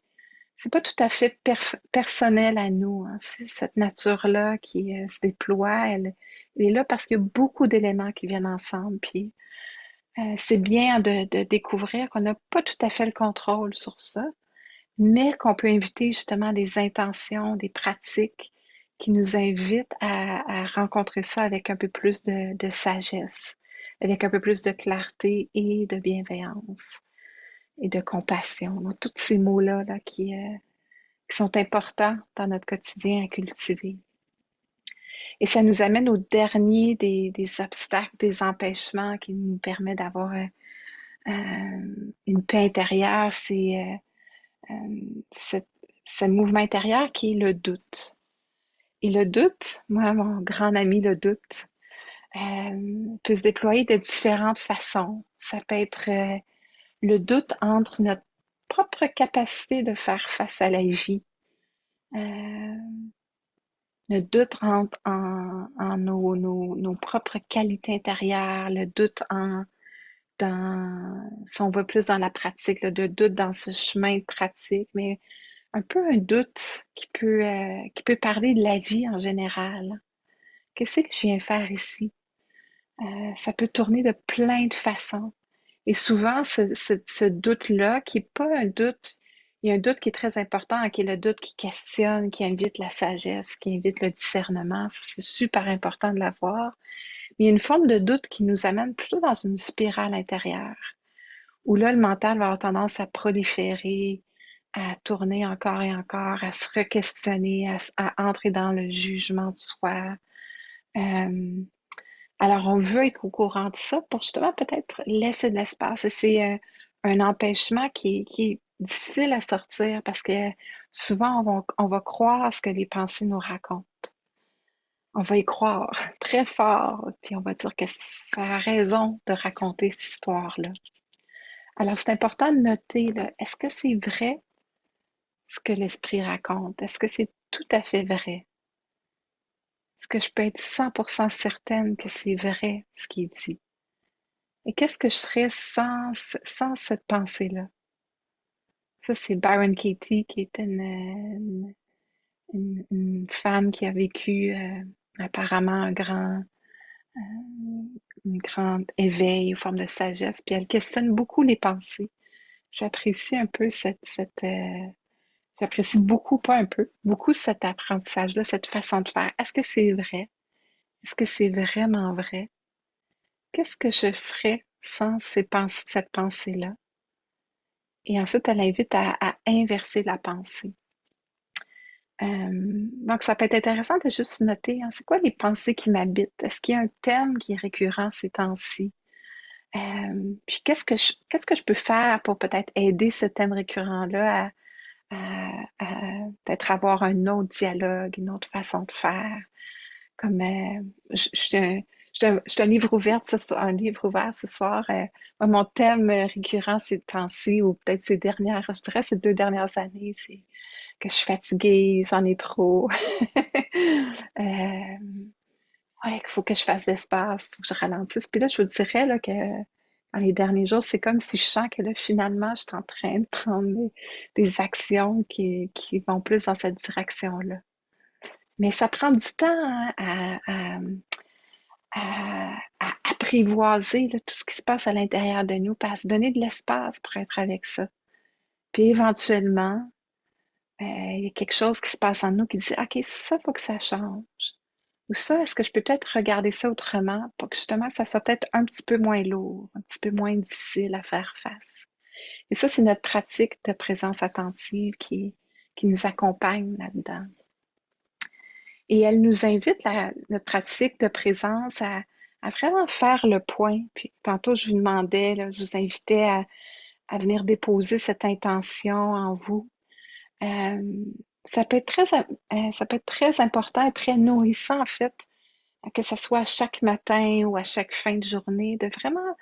pas tout à fait personnel à nous, hein. C'est cette nature-là qui se déploie, elle est là parce qu'il y a beaucoup d'éléments qui viennent ensemble. Puis c'est bien de découvrir qu'on n'a pas tout à fait le contrôle sur ça, mais qu'on peut inviter justement des intentions, des pratiques qui nous invitent à rencontrer ça avec un peu plus de sagesse, avec un peu plus de clarté et de bienveillance et de compassion. Donc, tous ces mots-là là, qui sont importants dans notre quotidien à cultiver. Et ça nous amène au dernier des obstacles, des empêchements qui nous permet d'avoir une paix intérieure, c'est ce, ce mouvement intérieur qui est le doute. Et le doute, moi, mon grand ami, le doute, peut se déployer de différentes façons. Ça peut être le doute entre notre propre capacité de faire face à la vie, euh, le doute en nos propres qualités intérieures, le doute si on va plus dans la pratique, le doute dans ce chemin pratique, mais un peu un doute qui peut parler de la vie en général. Qu'est-ce que je viens faire ici? Ça peut tourner de plein de façons. Et souvent, ce doute-là, qui n'est pas un doute, il y a un doute qui est très important, hein, qui est le doute qui questionne, qui invite la sagesse, qui invite le discernement. Ça, c'est super important de l'avoir. Mais il y a une forme de doute qui nous amène plutôt dans une spirale intérieure, où là, le mental va avoir tendance à proliférer, à tourner encore et encore, à se re-questionner, à entrer dans le jugement de soi. Euh, alors, on veut être au courant de ça pour justement peut-être laisser de l'espace. Et c'est un empêchement qui est difficile à sortir parce que souvent, on va croire ce que les pensées nous racontent. On va y croire très fort, puis on va dire que ça a raison de raconter cette histoire-là. Alors, c'est important de noter, là, est-ce que c'est vrai ce que l'esprit raconte? Est-ce que c'est tout à fait vrai? Est-ce que je peux être 100% certaine que c'est vrai ce qui est dit? Et qu'est-ce que je serais sans cette pensée-là? Ça, c'est Byron Katie, qui était une femme qui a vécu apparemment un grand éveil, une forme de sagesse, puis elle questionne beaucoup les pensées. J'apprécie un peu j'apprécie beaucoup, pas un peu, beaucoup cet apprentissage-là, cette façon de faire. Est-ce que c'est vrai? Est-ce que c'est vraiment vrai? Qu'est-ce que je serais sans cette pensée-là? Et ensuite, elle invite à inverser la pensée. Donc, ça peut être intéressant de juste noter, hein, c'est quoi les pensées qui m'habitent? Est-ce qu'il y a un thème qui est récurrent ces temps-ci? Puis qu'est-ce que je peux faire pour peut-être aider ce thème récurrent-là à peut-être avoir un autre dialogue, une autre façon de faire? Comme je Je suis un livre ouvert ce soir. Moi, mon thème récurrent ces temps-ci, ou peut-être ces dernières, je dirais ces 2 dernières années, c'est que je suis fatiguée, j'en ai trop. Euh, ouais, qu'il faut que je fasse l'espace, il faut que je ralentisse. Puis là, je vous dirais là, que dans les derniers jours, c'est comme si je sens que là, finalement, je suis en train de prendre des actions qui vont plus dans cette direction-là. Mais ça prend du temps hein, à apprivoiser là, tout ce qui se passe à l'intérieur de nous, puis à se donner de l'espace pour être avec ça. Puis éventuellement, il y a quelque chose qui se passe en nous qui dit, OK, ça, il faut que ça change. Ou ça, est-ce que je peux peut-être regarder ça autrement pour que justement ça soit peut-être un petit peu moins lourd, un petit peu moins difficile à faire face. Et ça, c'est notre pratique de présence attentive qui nous accompagne là-dedans. Et elle nous invite, notre pratique de présence, à vraiment faire le point. Puis tantôt, je vous demandais, là, je vous invitais à venir déposer cette intention en vous. Euh, ça peut être très important et très nourrissant, en fait, que ce soit à chaque matin ou à chaque fin de journée, de vraiment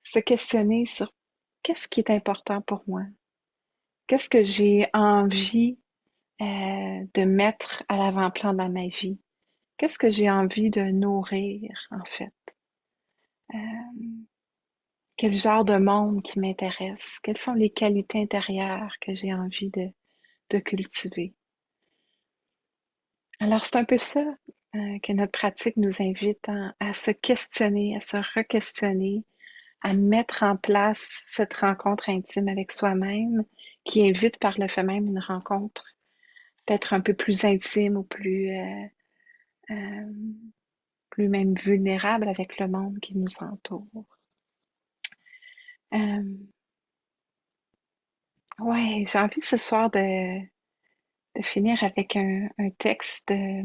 se questionner sur qu'est-ce qui est important pour moi, qu'est-ce que j'ai envie de mettre à l'avant-plan dans ma vie, qu'est-ce que j'ai envie de nourrir, en fait, quel genre de monde qui m'intéresse, quelles sont les qualités intérieures que j'ai envie de cultiver. Alors, c'est un peu ça que notre pratique nous invite hein, à se questionner, à se re-questionner, à mettre en place cette rencontre intime avec soi-même, qui invite par le fait même une rencontre peut-être un peu plus intime ou euh, plus même vulnérable avec le monde qui nous entoure. Euh, ouais, j'ai envie ce soir de finir avec un texte de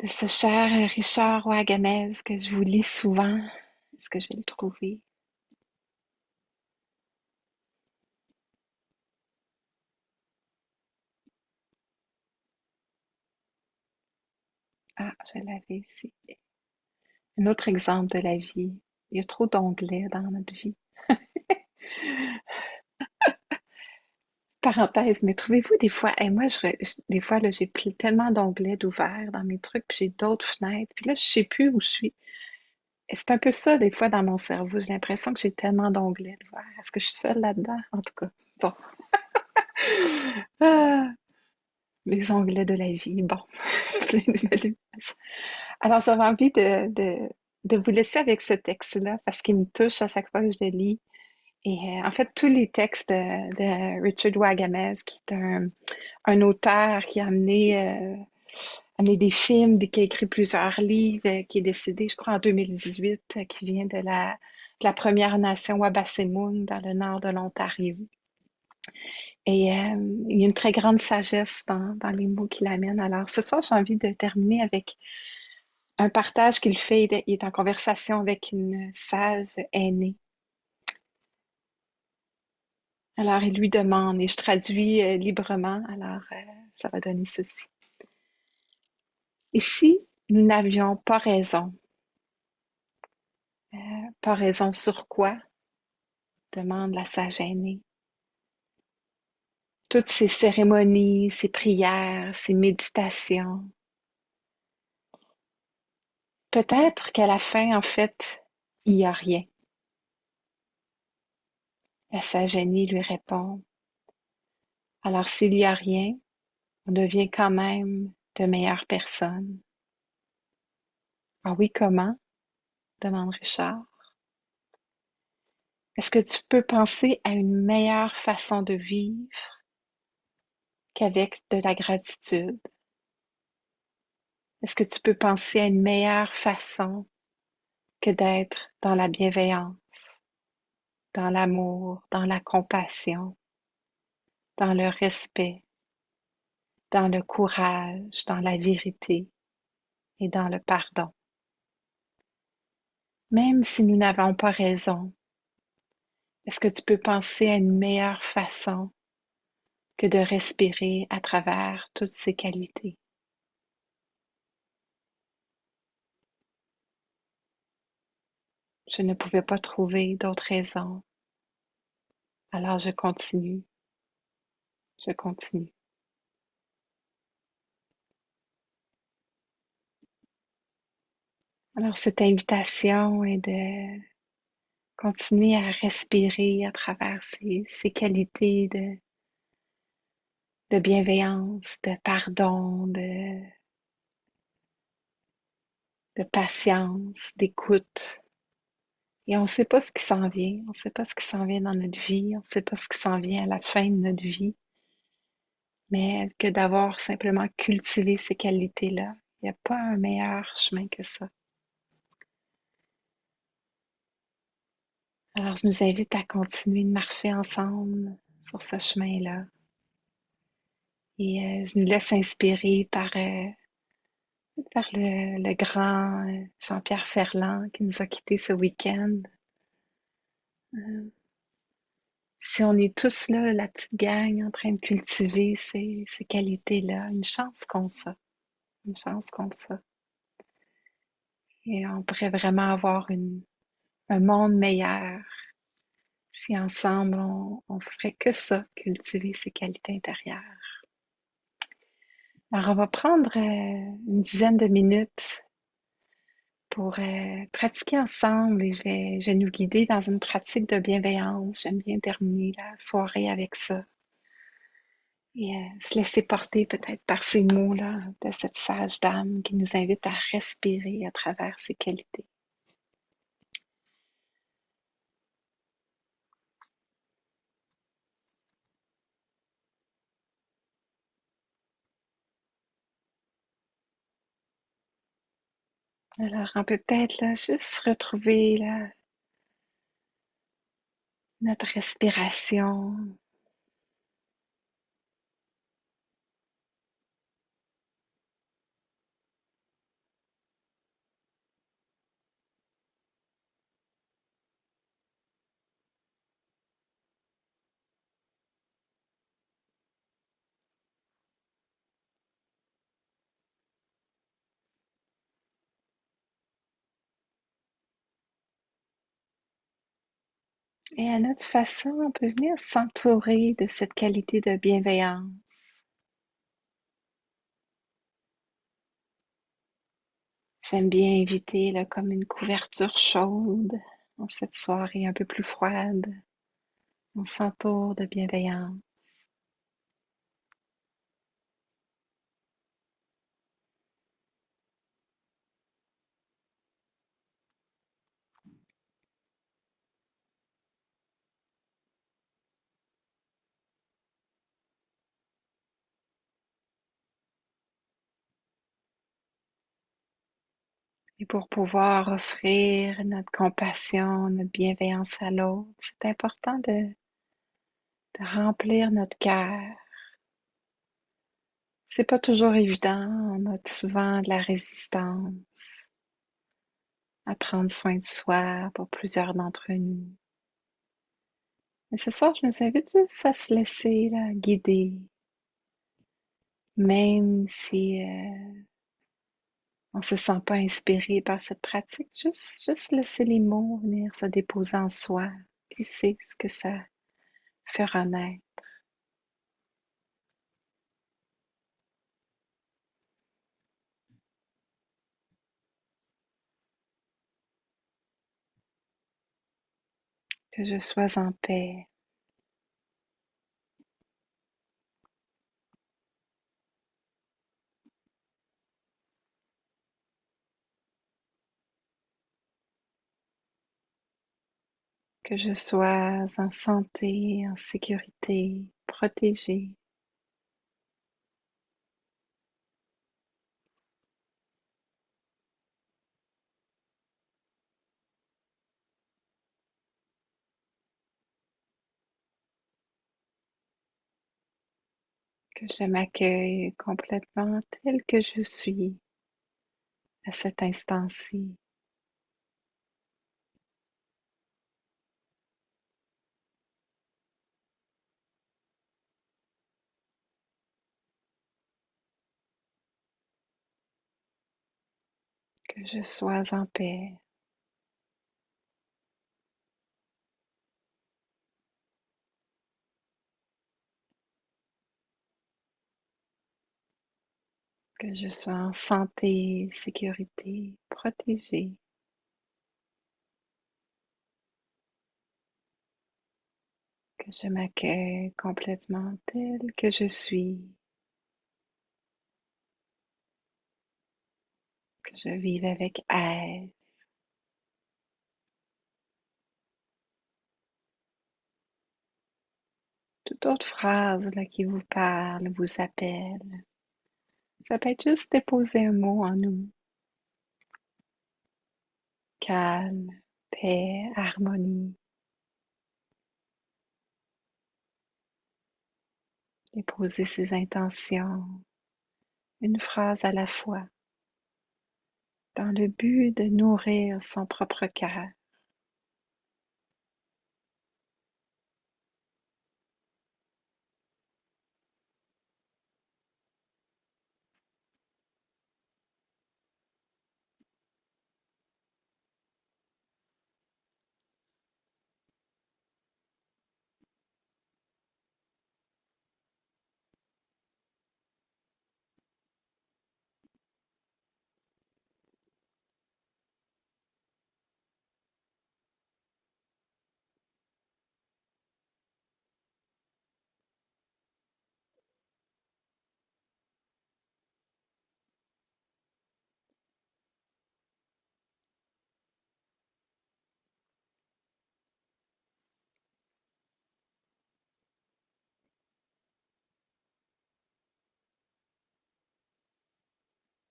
ce cher Richard Ouagamez que je vous lis souvent. Est-ce que je vais le trouver? Ah, je l'avais ici. Un autre exemple de la vie. Il y a trop d'onglets dans notre vie. Parenthèse, mais trouvez-vous des fois, et moi, des fois, là, j'ai pris tellement d'onglets d'ouvert dans mes trucs, puis j'ai d'autres fenêtres, puis là, je sais plus où je suis. Et c'est un peu ça, des fois, dans mon cerveau. J'ai l'impression que j'ai tellement d'onglets d'ouvert. Est-ce que je suis seule là-dedans? En tout cas, bon. Ah, les onglets de la vie, bon. Plein de belles images. Alors, j'avais envie de vous laisser avec ce texte-là, parce qu'il me touche à chaque fois que je le lis. Et en fait, tous les textes de Richard Wagamez, qui est un auteur qui a amené des films, qui a écrit plusieurs livres, qui est décédé, je crois, en 2018, qui vient de la Première Nation Wabasemoong dans le nord de l'Ontario. Et il y a une très grande sagesse dans les mots qu'il amène. Alors, ce soir, j'ai envie de terminer avec un partage qu'il fait. Il est en conversation avec une sage aînée. Alors, il lui demande, et je traduis librement, alors ça va donner ceci. Et si nous n'avions pas raison, pas raison sur quoi? Demande la sage aînée. Toutes ces cérémonies, ces prières, ces méditations. Peut-être qu'à la fin, en fait, il n'y a rien. La sage aînée lui répond. Alors, s'il n'y a rien, on devient quand même de meilleures personnes. Ah oui, comment? Demande Richard. Est-ce que tu peux penser à une meilleure façon de vivre qu'avec de la gratitude? Est-ce que tu peux penser à une meilleure façon que d'être dans la bienveillance, dans l'amour, dans la compassion, dans le respect, dans le courage, dans la vérité et dans le pardon? Même si nous n'avons pas raison, est-ce que tu peux penser à une meilleure façon que de respirer à travers toutes ces qualités? Je ne pouvais pas trouver d'autres raisons. Alors je continue, je continue. Alors cette invitation est de continuer à respirer à travers ces qualités de bienveillance, de pardon, de patience, d'écoute. Et on ne sait pas ce qui s'en vient, on ne sait pas ce qui s'en vient dans notre vie, on ne sait pas ce qui s'en vient à la fin de notre vie, mais que d'avoir simplement cultivé ces qualités-là, il n'y a pas un meilleur chemin que ça. Alors, je nous invite à continuer de marcher ensemble sur ce chemin-là. Et je nous laisse inspirer par le grand Jean-Pierre Ferland qui nous a quittés ce week-end. Euh, Si on est tous là, la petite gang, en train de cultiver ces qualités-là, une chance qu'on ça, une chance qu'on ça. Et on pourrait vraiment avoir un monde meilleur si ensemble on ferait que ça, cultiver ces qualités intérieures. Alors on va prendre une dizaine de minutes pour pratiquer ensemble et je vais nous guider dans une pratique de bienveillance. J'aime bien terminer la soirée avec ça. Et se laisser porter peut-être par ces mots-là de cette sage dame qui nous invite à respirer à travers ses qualités. Alors, on peut peut-être là, juste retrouver là, notre respiration. Et à notre façon, on peut venir s'entourer de cette qualité de bienveillance. J'aime bien inviter là, comme une couverture chaude dans cette soirée un peu plus froide. On s'entoure de bienveillance. Et pour pouvoir offrir notre compassion, notre bienveillance à l'autre, c'est important de remplir notre cœur. C'est pas toujours évident, on a souvent de la résistance à prendre soin de soi pour plusieurs d'entre nous. Mais ce soir, je nous invite juste à se laisser là, guider, même si on se sent pas inspiré par cette pratique, juste laisser les mots venir se déposer en soi. Qui sait ce que ça fera naître. Que je sois en paix, que je sois en santé, en sécurité, protégée, que je m'accueille complètement tel que je suis à cet instant-ci, que je sois en paix. que je sois en santé, sécurité, protégée, que je m'accueille complètement telle que je suis, que je vive avec aise. Toute autre phrase là, qui vous parle, vous appelle. Ça peut être juste déposer un mot en nous. Calme, paix, harmonie. Déposer ses intentions, une phrase à la fois, dans le but de nourrir son propre cœur.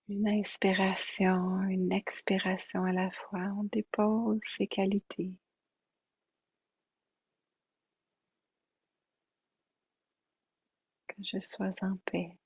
Une inspiration, une expiration à la fois. On dépose ses qualités. Que je sois en paix.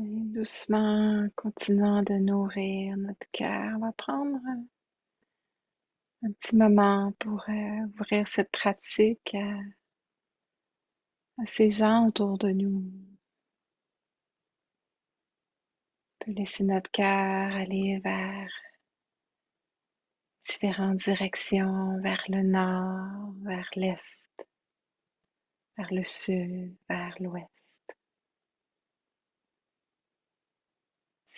Et doucement, continuant de nourrir notre cœur, on va prendre un petit moment pour ouvrir cette pratique à ces gens autour de nous. On peut laisser notre cœur aller vers différentes directions, vers le nord, vers l'est, vers le sud, vers l'ouest.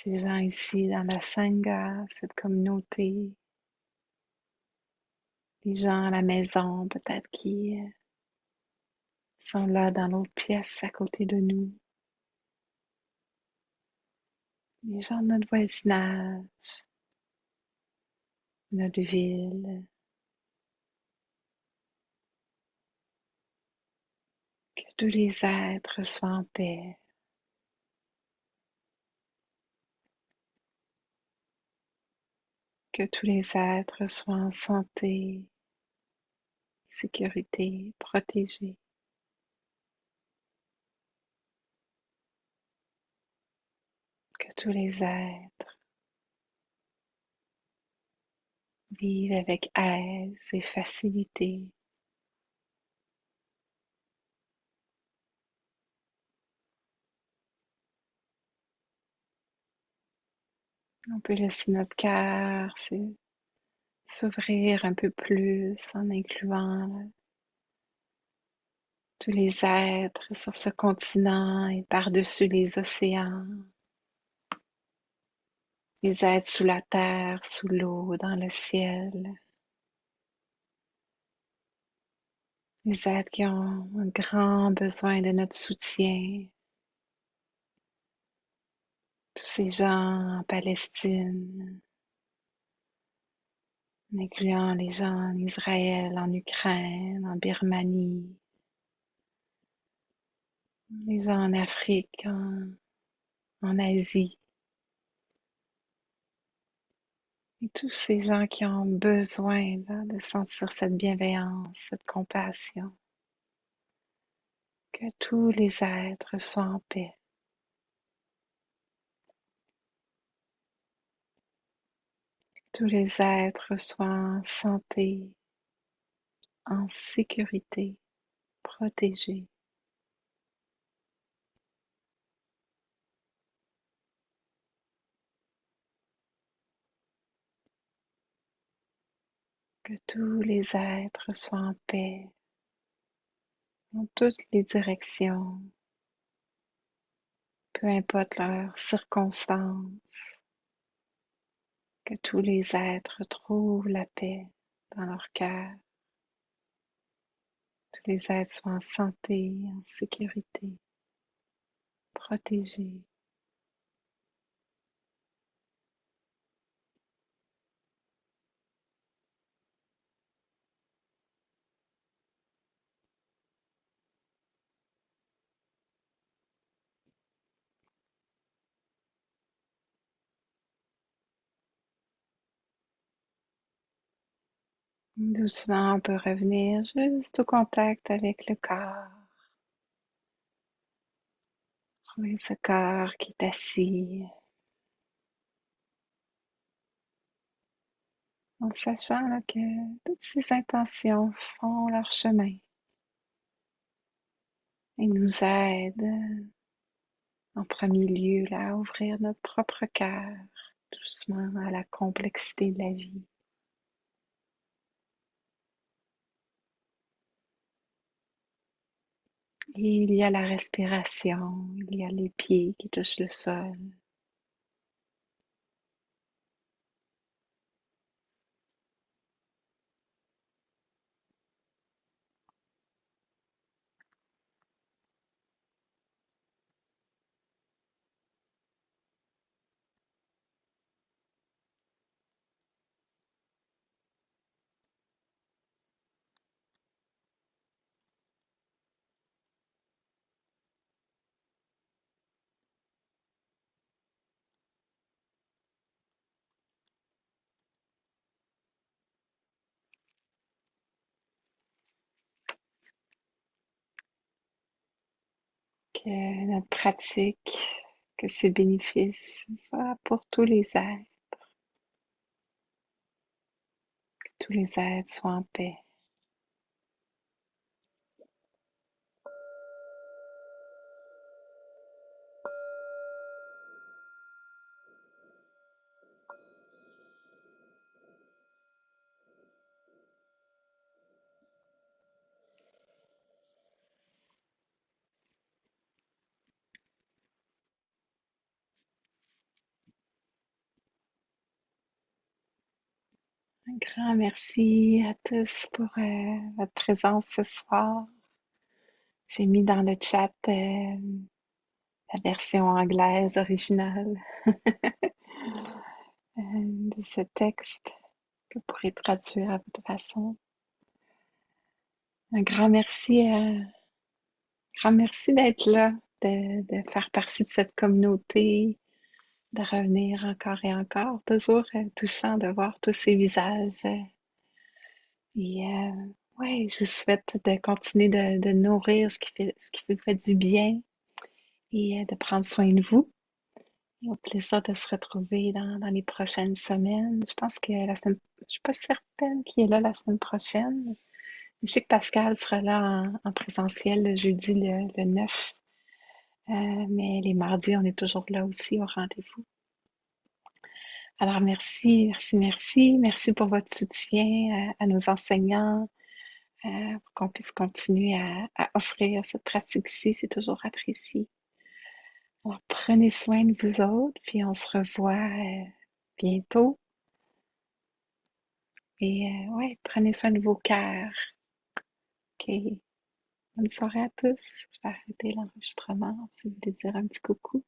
Ces gens ici dans la Sangha, cette communauté, les gens à la maison peut-être qui sont là dans l'autre pièce à côté de nous, les gens de notre voisinage, notre ville, que tous les êtres soient en paix, que tous les êtres soient en santé, sécurité, protégé. Que tous les êtres vivent avec aise et facilité. On peut laisser notre cœur s'ouvrir un peu plus en incluant tous les êtres sur ce continent et par-dessus les océans, les êtres sous la terre, sous l'eau, dans le ciel, les êtres qui ont un grand besoin de notre soutien, tous ces gens en Palestine, en incluant les gens en Israël, en Ukraine, en Birmanie, les gens en Afrique, en Asie, et tous ces gens qui ont besoin là, de sentir cette bienveillance, cette compassion, que tous les êtres soient en paix, tous les êtres soient en santé, en sécurité, protégés, que tous les êtres soient en paix dans toutes les directions, peu importe leurs circonstances, que tous les êtres trouvent la paix dans leur cœur, tous les êtres soient en santé, en sécurité, protégés. Doucement, on peut revenir juste au contact avec le corps. Trouver ce corps qui est assis, en sachant là, que toutes ces intentions font leur chemin et nous aident en premier lieu là, à ouvrir notre propre cœur doucement à la complexité de la vie. Et il y a la respiration, il y a les pieds qui touchent le sol. Que notre pratique, que ses bénéfices soient pour tous les êtres, que tous les êtres soient en paix. Un grand merci à tous pour votre présence ce soir. J'ai mis dans le chat la version anglaise originale de ce texte que vous pourrez traduire à votre façon. Un grand merci d'être là, de faire partie de cette communauté, de revenir encore et encore. Toujours touchant de voir tous ces visages. Et Ouais, je vous souhaite de continuer de nourrir ce qui vous fait du bien et de prendre soin de vous. Et au plaisir de se retrouver dans les prochaines semaines. Je pense que je suis pas certaine qu'il est là la semaine prochaine. Je sais que Pascal sera là en présentiel le jeudi le 9. Mais les mardis, on est toujours là aussi au rendez-vous. Alors merci, merci, merci. Merci pour votre soutien à nos enseignants, pour qu'on puisse continuer à offrir cette pratique-ci. C'est toujours apprécié. Alors prenez soin de vous autres, puis on se revoit bientôt. Et ouais, prenez soin de vos cœurs. OK. Bonne soirée à tous. Je vais arrêter l'enregistrement si vous voulez dire un petit coucou.